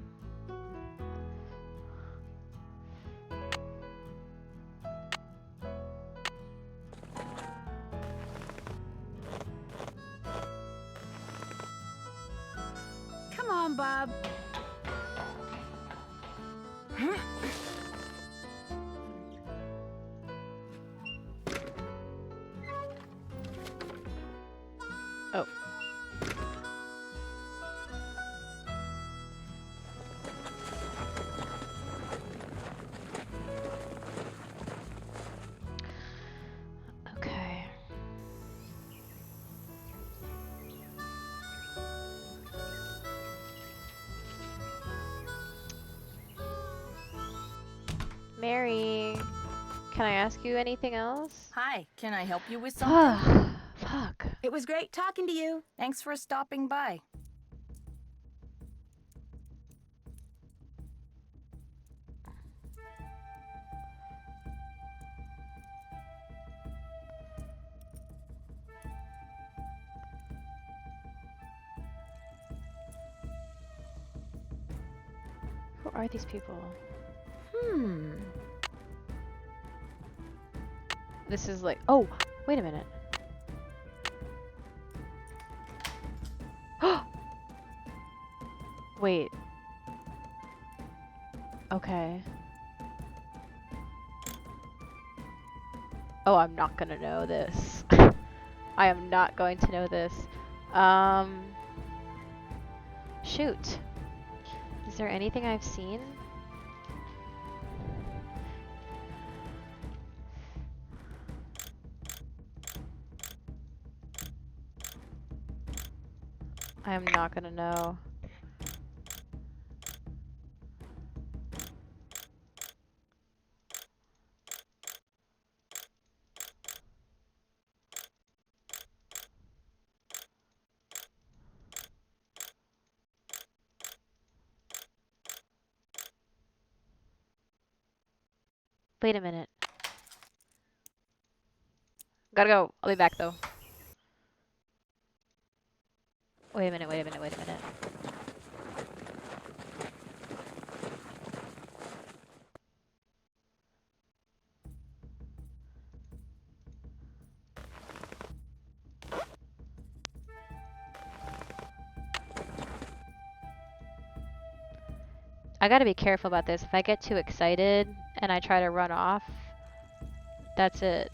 Come on, Bob. Oh. Okay. Mary, can I ask you anything else? Hi, can I help you with something? Fuck. It was great talking to you. Thanks for stopping by. Who are these people? This is like, oh, wait a minute. Wait. Okay. Oh, I'm not gonna know this. I am not going to know this. Shoot. Is there anything I've seen? I am not gonna know. Wait a minute. Gotta go. I'll be back though. Wait a minute, wait a minute, wait a minute. I gotta be careful about this. If I get too excited and I try to run off, that's it.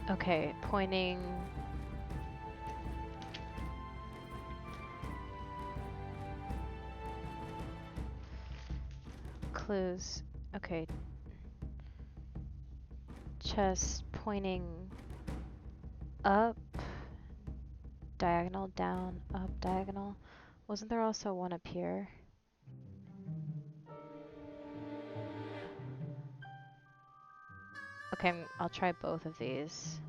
Okay, pointing. Clues. Okay. Chest pointing up, diagonal, down, up, diagonal. Wasn't there also one up here? Okay, I'll try both of these.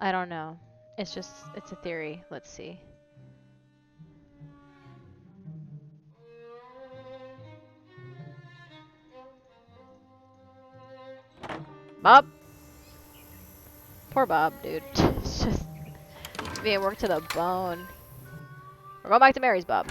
I don't know. It's a theory. Let's see. Bob? Poor Bob, dude. It's just being worked to the bone. We're going back to Mary's, Bob.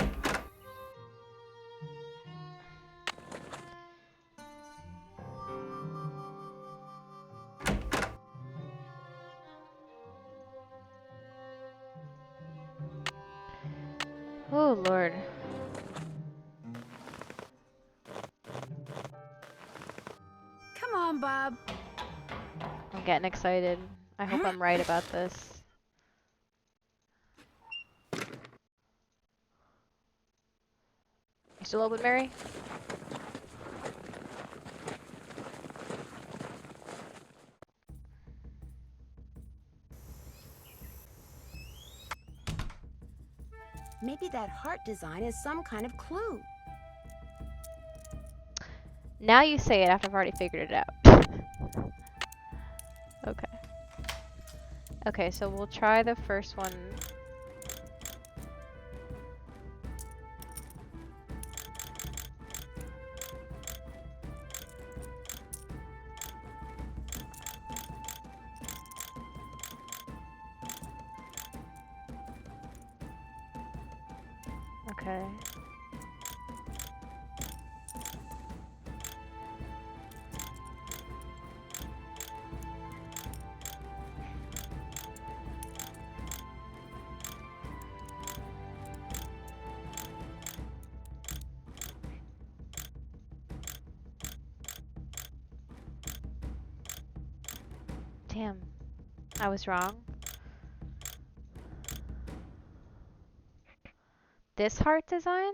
Oh, Lord. Come on, Bob. I'm getting excited. I hope I'm right about this. You still open, Mary? Maybe that heart design is some kind of clue. Now you say it after I've already figured it out. Okay. Okay, so we'll try the first one. Okay. Damn, I was wrong. This heart design?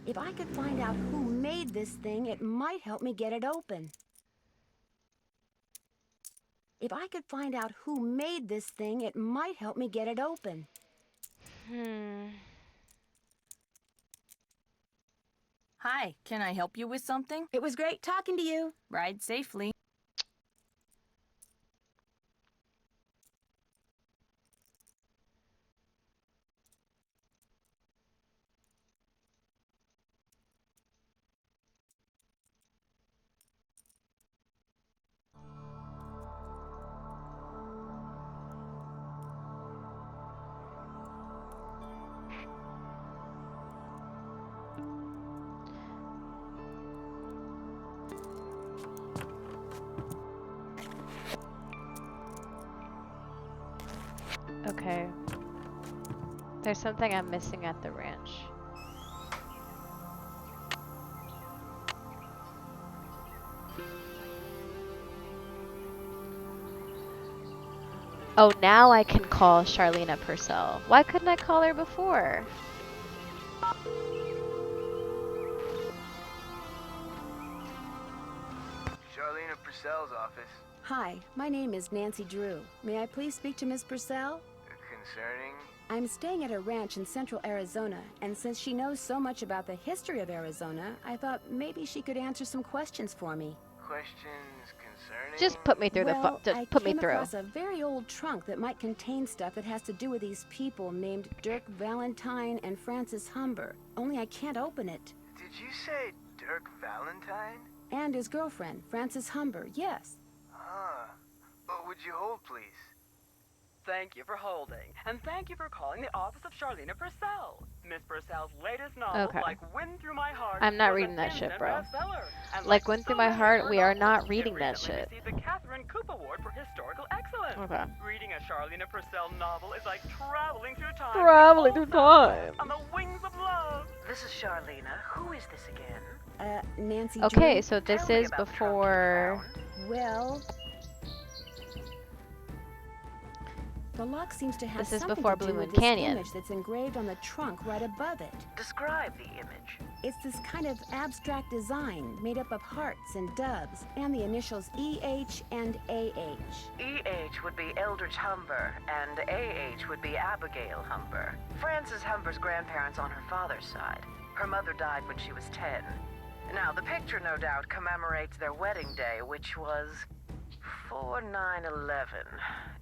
If I could find out who made this thing, it might help me get it open. If I could find out who made this thing, it might help me get it open. Hi, can I help you with something? It was great talking to you. Ride safely. Okay. There's something I'm missing at the ranch. Oh, now I can call Charlena Purcell. Why couldn't I call her before? Purcell's office. Hi, my name is Nancy Drew. May I please speak to Miss Purcell? Concerning? I'm staying at a ranch in central Arizona, and since she knows so much about the history of Arizona, I thought maybe she could answer some questions for me. Questions concerning? Just put me through Well, just I put me came through. across a very old trunk that might contain stuff that has to do with these people named Dirk Valentine and Francis Humber. Only I can't open it. Did you say Dirk Valentine? And his girlfriend, Francis Humber, yes. Huh. Would you hold, please? Thank you for holding, and thank you for calling the office of Charlena Purcell. Miss Purcell's latest novel, Okay. Like Wind Through My Heart, I'm not was reading an that shit, instant bro. bestseller. And Like Wind Through My many Heart, of her we are novels, not reading it that recently shit. received the Catherine Coop Award for Historical Excellence. Okay. Reading a Charlena Purcell novel is like traveling through time. Traveling through time. On the wings of love. This is Charlena. Who is this again? Nancy Okay, Drew? so this Tell me is about the trunk you before. found. Well, the lock seems to have This is something before to do Blue with Moon this Canyon. image that's engraved on the trunk right above it. Describe the image. It's this kind of abstract design made up of hearts and doves and the initials EH and AH. EH would be Eldridge Humber, and AH would be Abigail Humber. Frances Humber's grandparents on her father's side. Her mother died when she was 10. Now, the picture no doubt commemorates their wedding day, which was 4/9/11.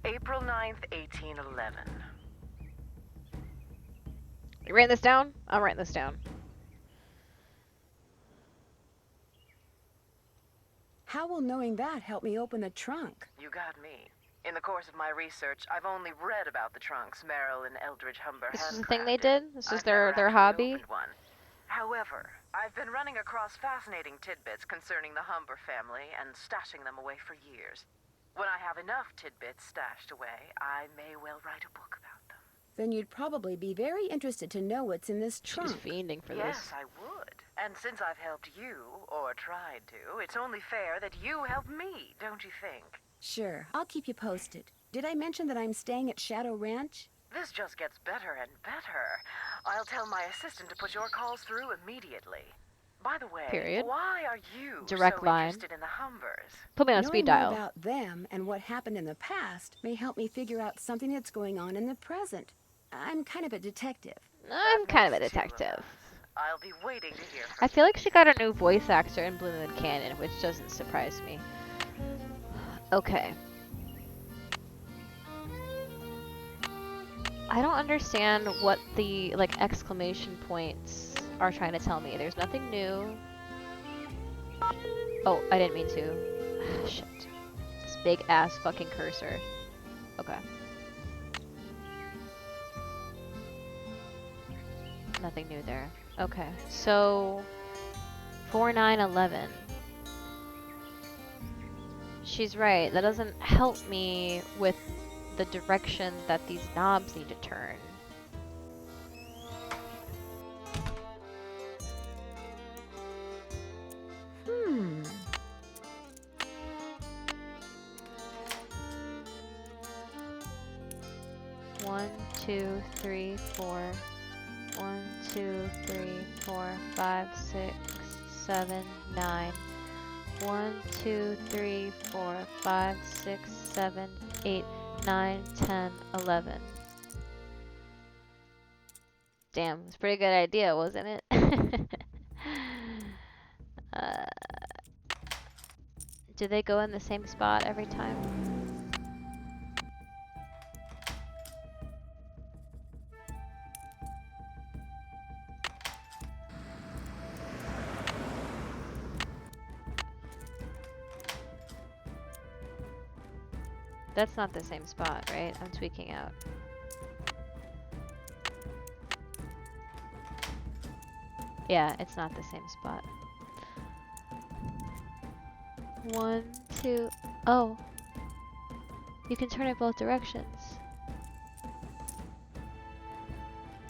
April 9th, 1811. You writing this down? I'm writing this down. How will knowing that help me open the trunk? You got me. In the course of my research, I've only read about the trunks Merrill and Eldridge Humber This is the handcrafted. thing they did? This is I've never their actually hobby? opened one. However, I've been running across fascinating tidbits concerning the Humber family and stashing them away for years. When I have enough tidbits stashed away, I may well write a book about them. Then you'd probably be very interested to know what's in this trunk. She's fiending for Yes, this. I would. And since I've helped you, or tried to, it's only fair that you help me, don't you think? Sure, I'll keep you posted. Did I mention that I'm staying at Shadow Ranch? This just gets better and better. I'll tell my assistant to put your calls through immediately. By the way, Period. why are you Direct so line. interested in the Humbers? Put me on Knowing speed more dial. about them and what happened in the past may help me figure out something that's going on in the present. I'm kind of a detective. I'm kind of a Makes two of detective. us. I'll be waiting to hear from I feel like she got a new voice actor in Blue Moon Canyon, which doesn't surprise me. Okay. I don't understand what the like exclamation points are trying to tell me. There's nothing new. Oh, I didn't mean to. Shit. This big ass fucking cursor. Okay. Nothing new there. Okay, so 4/9/11. She's right. That doesn't help me with the direction that these knobs need to turn. Hmm. One, two, three, four. 1, 2, 3, 4, 5, 6, 7, 9. 1, 2, 3, 4, 5, 6, 7, 8, 9, 10, 11. Damn, it's a pretty good idea, wasn't it? Do they go in the same spot every time? That's not the same spot, right? I'm tweaking out. Yeah, it's not the same spot. 1, 2, oh. You can turn it both directions.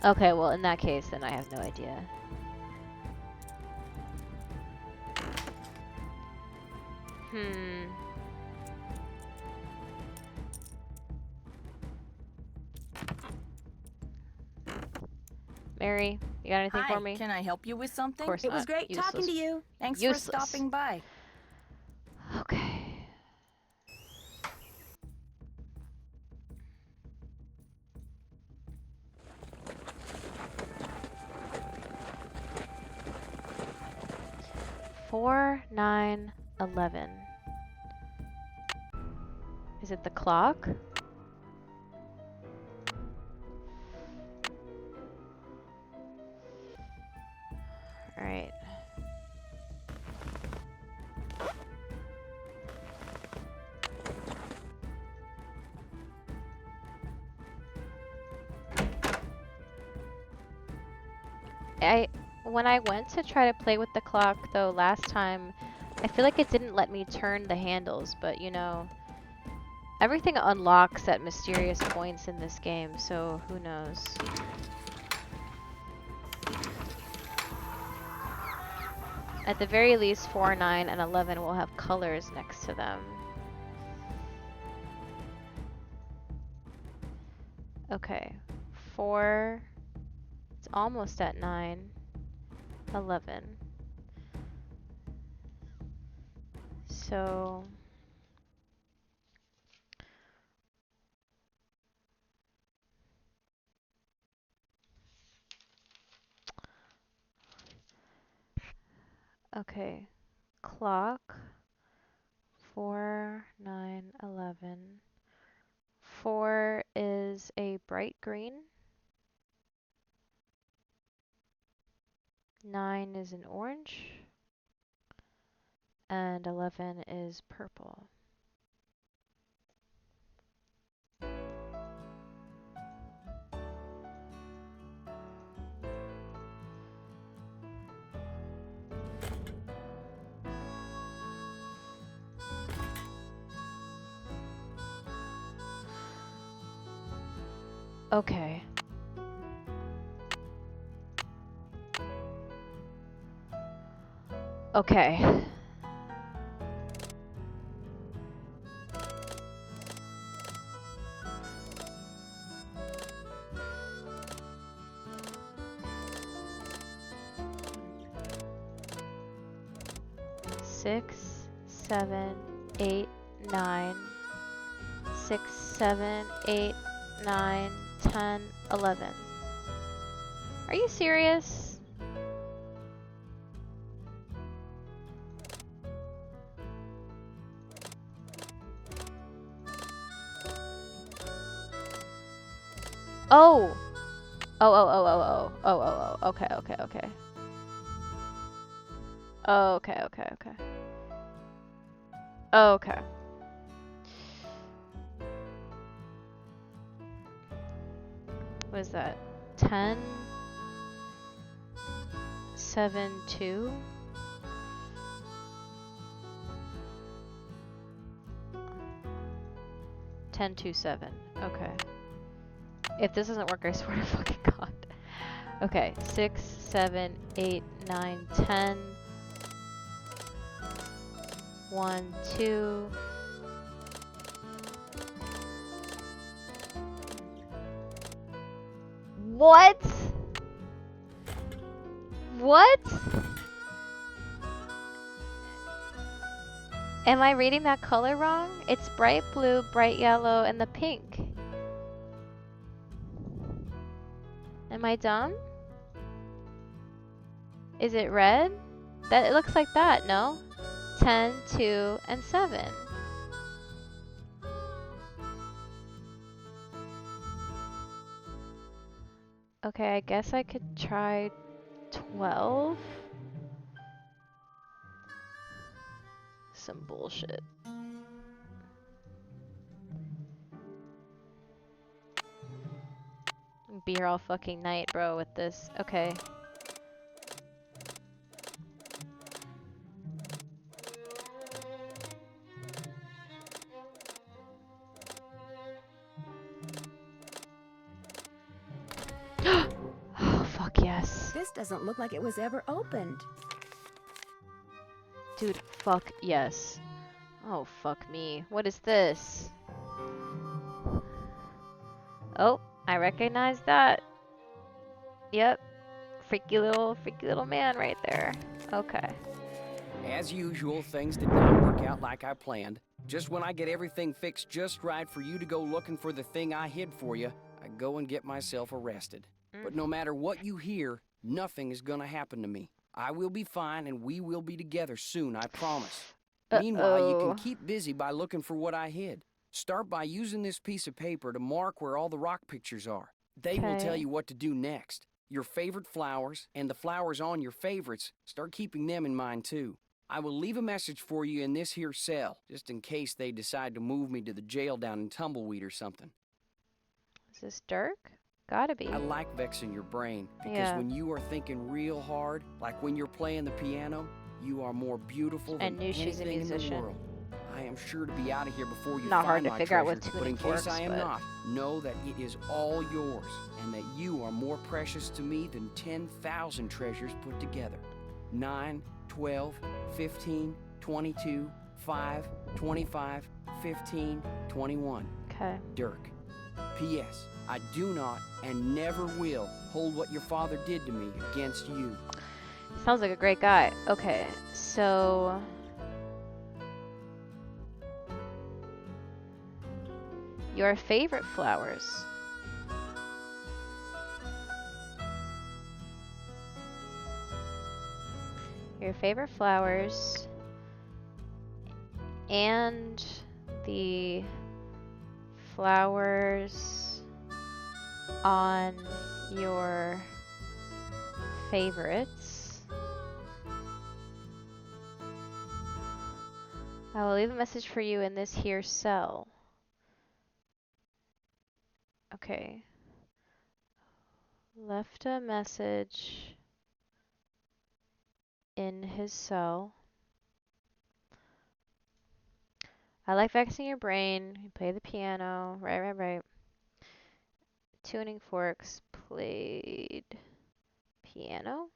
Okay, well in that case, then I have no idea. Mary, you got anything Hi, for me? can I help you with something? Of course It was not. great talking Useless. to you. Thanks Useless. for stopping by. Okay. 4, 9, 11. Is it the clock? Alright. When I went to try to play with the clock though last time, I feel like it didn't let me turn the handles, but you know, everything unlocks at mysterious points in this game, so who knows. At the very least, 4, 9, and 11 will have colors next to them. Okay, 4, it's almost at 9, 11. So... Okay, clock, 4, 9, 11. 4 is a bright green. 9 is an orange. And 11 is purple. Okay. Okay. Six, 7, 8, 9. 6, 7, 8, 9, 10, 11. Are you serious? Oh! Oh, okay. Okay. What is that? 10, 7, 2. Ten, 2, 7. Okay. If this doesn't work, I swear to fucking God. Okay, 6, 7, 8, 9, 10. 1, 2. What? What? Am I reading that color wrong? It's bright blue, bright yellow, and the pink. Am I dumb? Is it red? It looks like that, no? 10, 2, and 7. Okay, I guess I could try 12. Some bullshit. Be here all fucking night, bro, with this. Okay. Oh, fuck yes. This doesn't look like it was ever opened. Dude, fuck yes. Oh, fuck me. What is this? Oh, I recognize that. Yep. Freaky little man right there. Okay. As usual, things did not work out like I planned. Just when I get everything fixed just right for you to go looking for the thing I hid for you, I go and get myself arrested. But no matter what you hear, nothing is gonna happen to me. I will be fine, and we will be together soon, I promise. Meanwhile, you can keep busy by looking for what I hid. Start by using this piece of paper to mark where all the rock pictures are. They will tell you what to do next. Your favorite flowers, and the flowers on your favorites, start keeping them in mind too. I will leave a message for you in this here cell, just in case they decide to move me to the jail down in Tumbleweed or something. Is this Dirk? Gotta be. I like vexing your brain, because when you are thinking real hard, like when you're playing the piano, you are more beautiful than anything in the world. I am sure to be out of here before you Not find hard to my figure out treasure, with tuning but in case forks, I am not, know that it is all yours, and that you are more precious to me than 10,000 treasures put together. 9, 12, 15, 22, 5, 25, 15, 21. Okay. Dirk. P.S. I do not and never will hold what your father did to me against you. Sounds like a great guy. Okay, so... Your favorite flowers. Your favorite flowers and the flowers on your favorites. I will leave a message for you in this here cell. Okay. Left a message in his cell. I like vexing your brain. You play the piano. Right. Tuning forks. Played piano.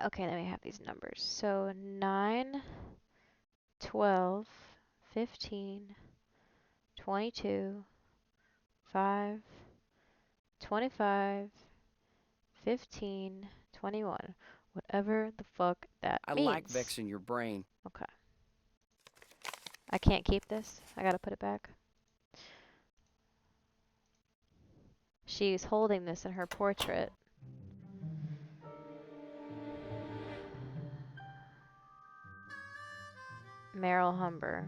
Okay, let me have these numbers. So 9, 12, 15, 22, 5, 25, 15, 21. Whatever the fuck that means. I like vexing your brain. Okay. I can't keep this. I gotta put it back. She's holding this in her portrait. Meryl Humber.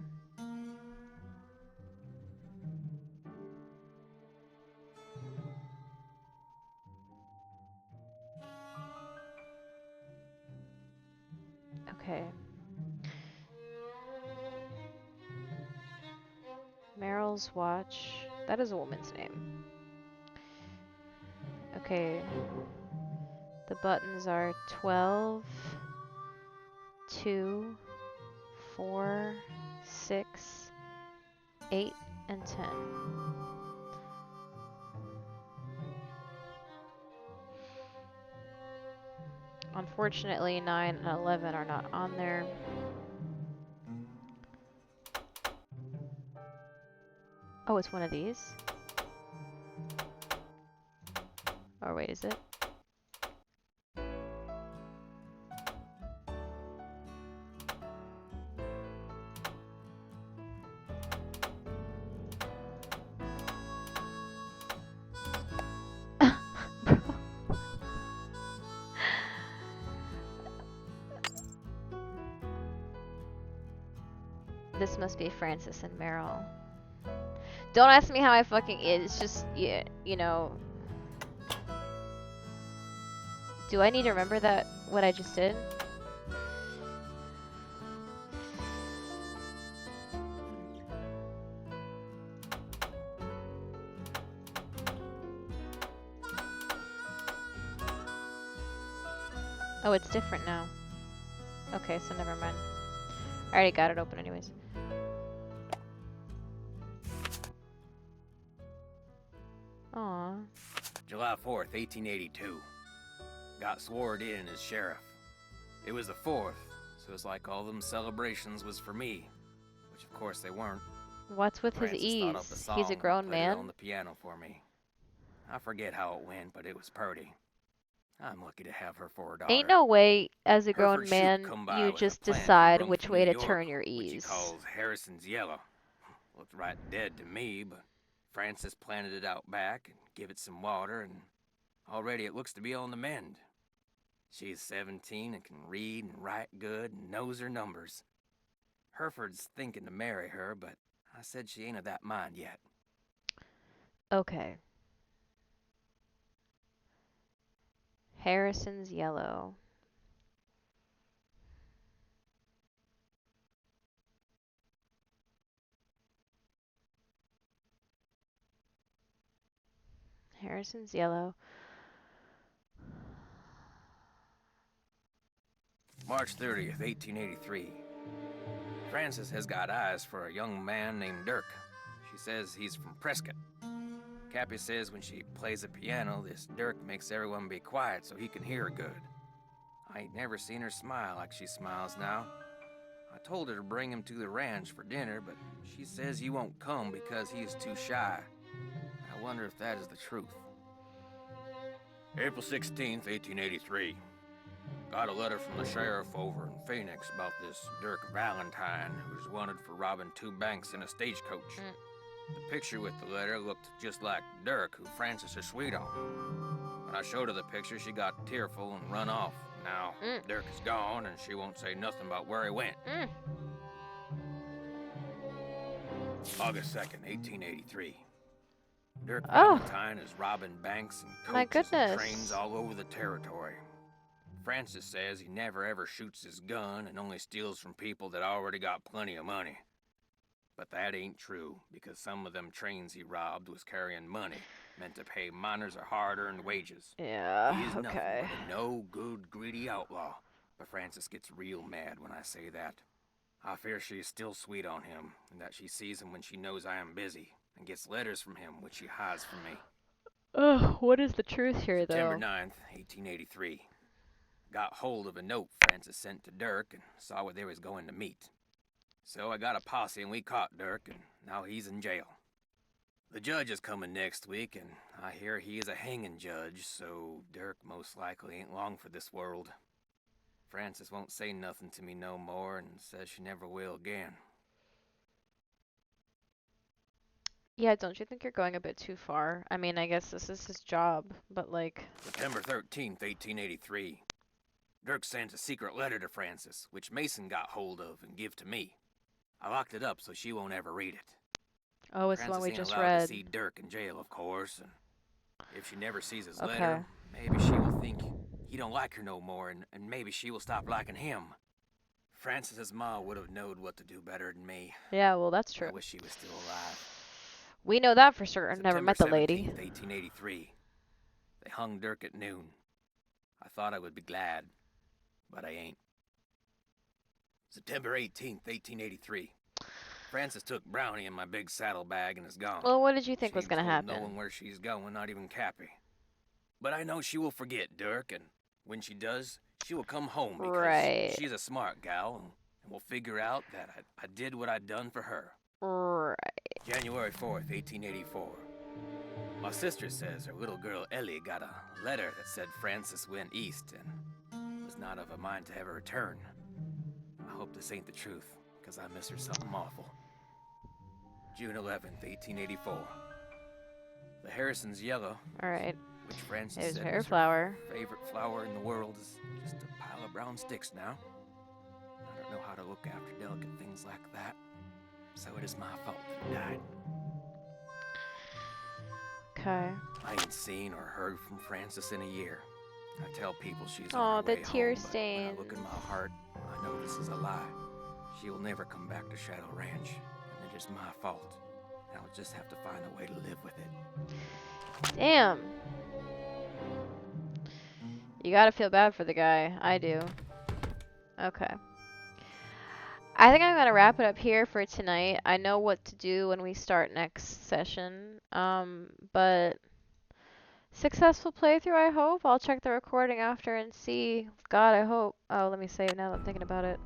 Okay. Meryl's watch. That is a woman's name. Okay. The buttons are 12, 2, 4, 6, 8, and 10. Unfortunately, 9 and 11 are not on there. Oh, it's one of these? Or wait, is it? This must be Francis and Meryl. Don't ask me how I fucking... It's just, yeah, you know... Do I need to remember that, what I just did? Oh, it's different now. Okay, so never mind. I already got it open anyways. Aww. July 4th, 1882. Got sworn in as sheriff. It was the 4th, so it's like all them celebrations was for me. Which of course they weren't. What's with his Francis ease? thought up the song He's a grown and played man. it on the piano for me. I forget how it went, but it was purty. I'm lucky to have her for a daughter. Ain't no way, as a Her grown first man, shoot come by you with a just plant decide run which from way New to York, turn your which he ease. calls Harrison's Yellow. Looked right dead to me, but Francis planted it out back and give it some water, and Already it looks to be on the mend. She's 17 and can read and write good and knows her numbers. Hereford's thinking to marry her, but I said she ain't of that mind yet. Okay. Harrison's yellow. Harrison's yellow. March 30th, 1883. Frances has got eyes for a young man named Dirk. She says he's from Prescott. Cappy says when she plays the piano, this Dirk makes everyone be quiet so he can hear her good. I ain't never seen her smile like she smiles now. I told her to bring him to the ranch for dinner, but she says he won't come because he is too shy. I wonder if that is the truth. April 16th, 1883. Got a letter from the sheriff over in Phoenix about this Dirk Valentine, who's wanted for robbing 2 banks in a stagecoach. The picture with the letter looked just like Dirk, who Frances is sweet on. When I showed her the picture, she got tearful and run off. Now, Dirk is gone, and she won't say nothing about where he went. August 2nd, 1883. Dirk Valentine is robbing banks and coaches and trains all over the territory. Frances says he never ever shoots his gun and only steals from people that already got plenty of money. But that ain't true, because some of them trains he robbed was carrying money, meant to pay miners a hard-earned wages. Yeah, He is nothing but a no-good, greedy outlaw, but Frances gets real mad when I say that. I fear she is still sweet on him, and that she sees him when she knows I am busy, and gets letters from him which she hides from me. Ugh, what is the truth here, though? September 9th, 1883. Got hold of a note Frances sent to Dirk and saw where they was going to meet. So I got a posse and we caught Dirk, and now he's in jail. The judge is coming next week, and I hear he is a hanging judge, so Dirk most likely ain't long for this world. Frances won't say nothing to me no more and says she never will again. Yeah, don't you think you're going a bit too far? I mean, I guess this is his job, but like... September 13th, 1883. Dirk sends a secret letter to Frances, which Mason got hold of and give to me. I locked it up so she won't ever read it. Oh, it's the one we just read. To see Dirk in jail, of course, and if she never sees his letter, maybe she will think he don't like her no more, and maybe she will stop liking him. Frances's ma would have known what to do better than me. Yeah, well, that's true. I wish she was still alive. We know that for certain. September Never met the lady. 1883. They hung Dirk at noon. I thought I would be glad, but I ain't. September 18th, 1883. Frances took Brownie in my big saddlebag and is gone. Well, what did you think was going to happen? No one where she's going, not even Cappy. But I know she will forget Dirk, and when she does, she will come home because she's a smart gal, and will figure out that I did what I'd done for her. Right. January 4th, 1884. My sister says her little girl Ellie got a letter that said Frances went east and was not of a mind to ever return. I hope this ain't the truth, because I miss her something awful. June 11th, 1884. The Harrison's yellow. Alright. Which Frances There's said her was flower. her favorite flower in the world is just a pile of brown sticks now. I don't know how to look after delicate things like that, so it is my fault that he died. Okay. I ain't seen or heard from Frances in a year. I tell people she's on her her the way tear home, stains. But when I look in my heart, I know this is a lie. She will never come back to Shadow Ranch, and it is my fault. I'll just have to find a way to live with it. Damn. You gotta feel bad for the guy. I do. Okay. I think I'm gonna wrap it up here for tonight. I know what to do when we start next session. But successful playthrough, I hope. I'll check the recording after and see. God, I hope. Oh, let me save now that I'm thinking about it.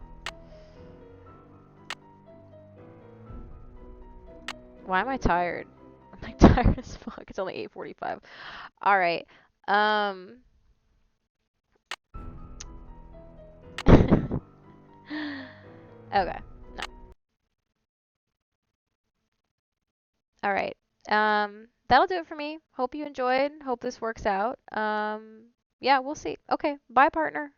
Why am I tired? I'm like tired as fuck. It's only 8:45. All right. Okay. No. All right. That'll do it for me. Hope you enjoyed. Hope this works out. Yeah, we'll see. Okay, bye, partner.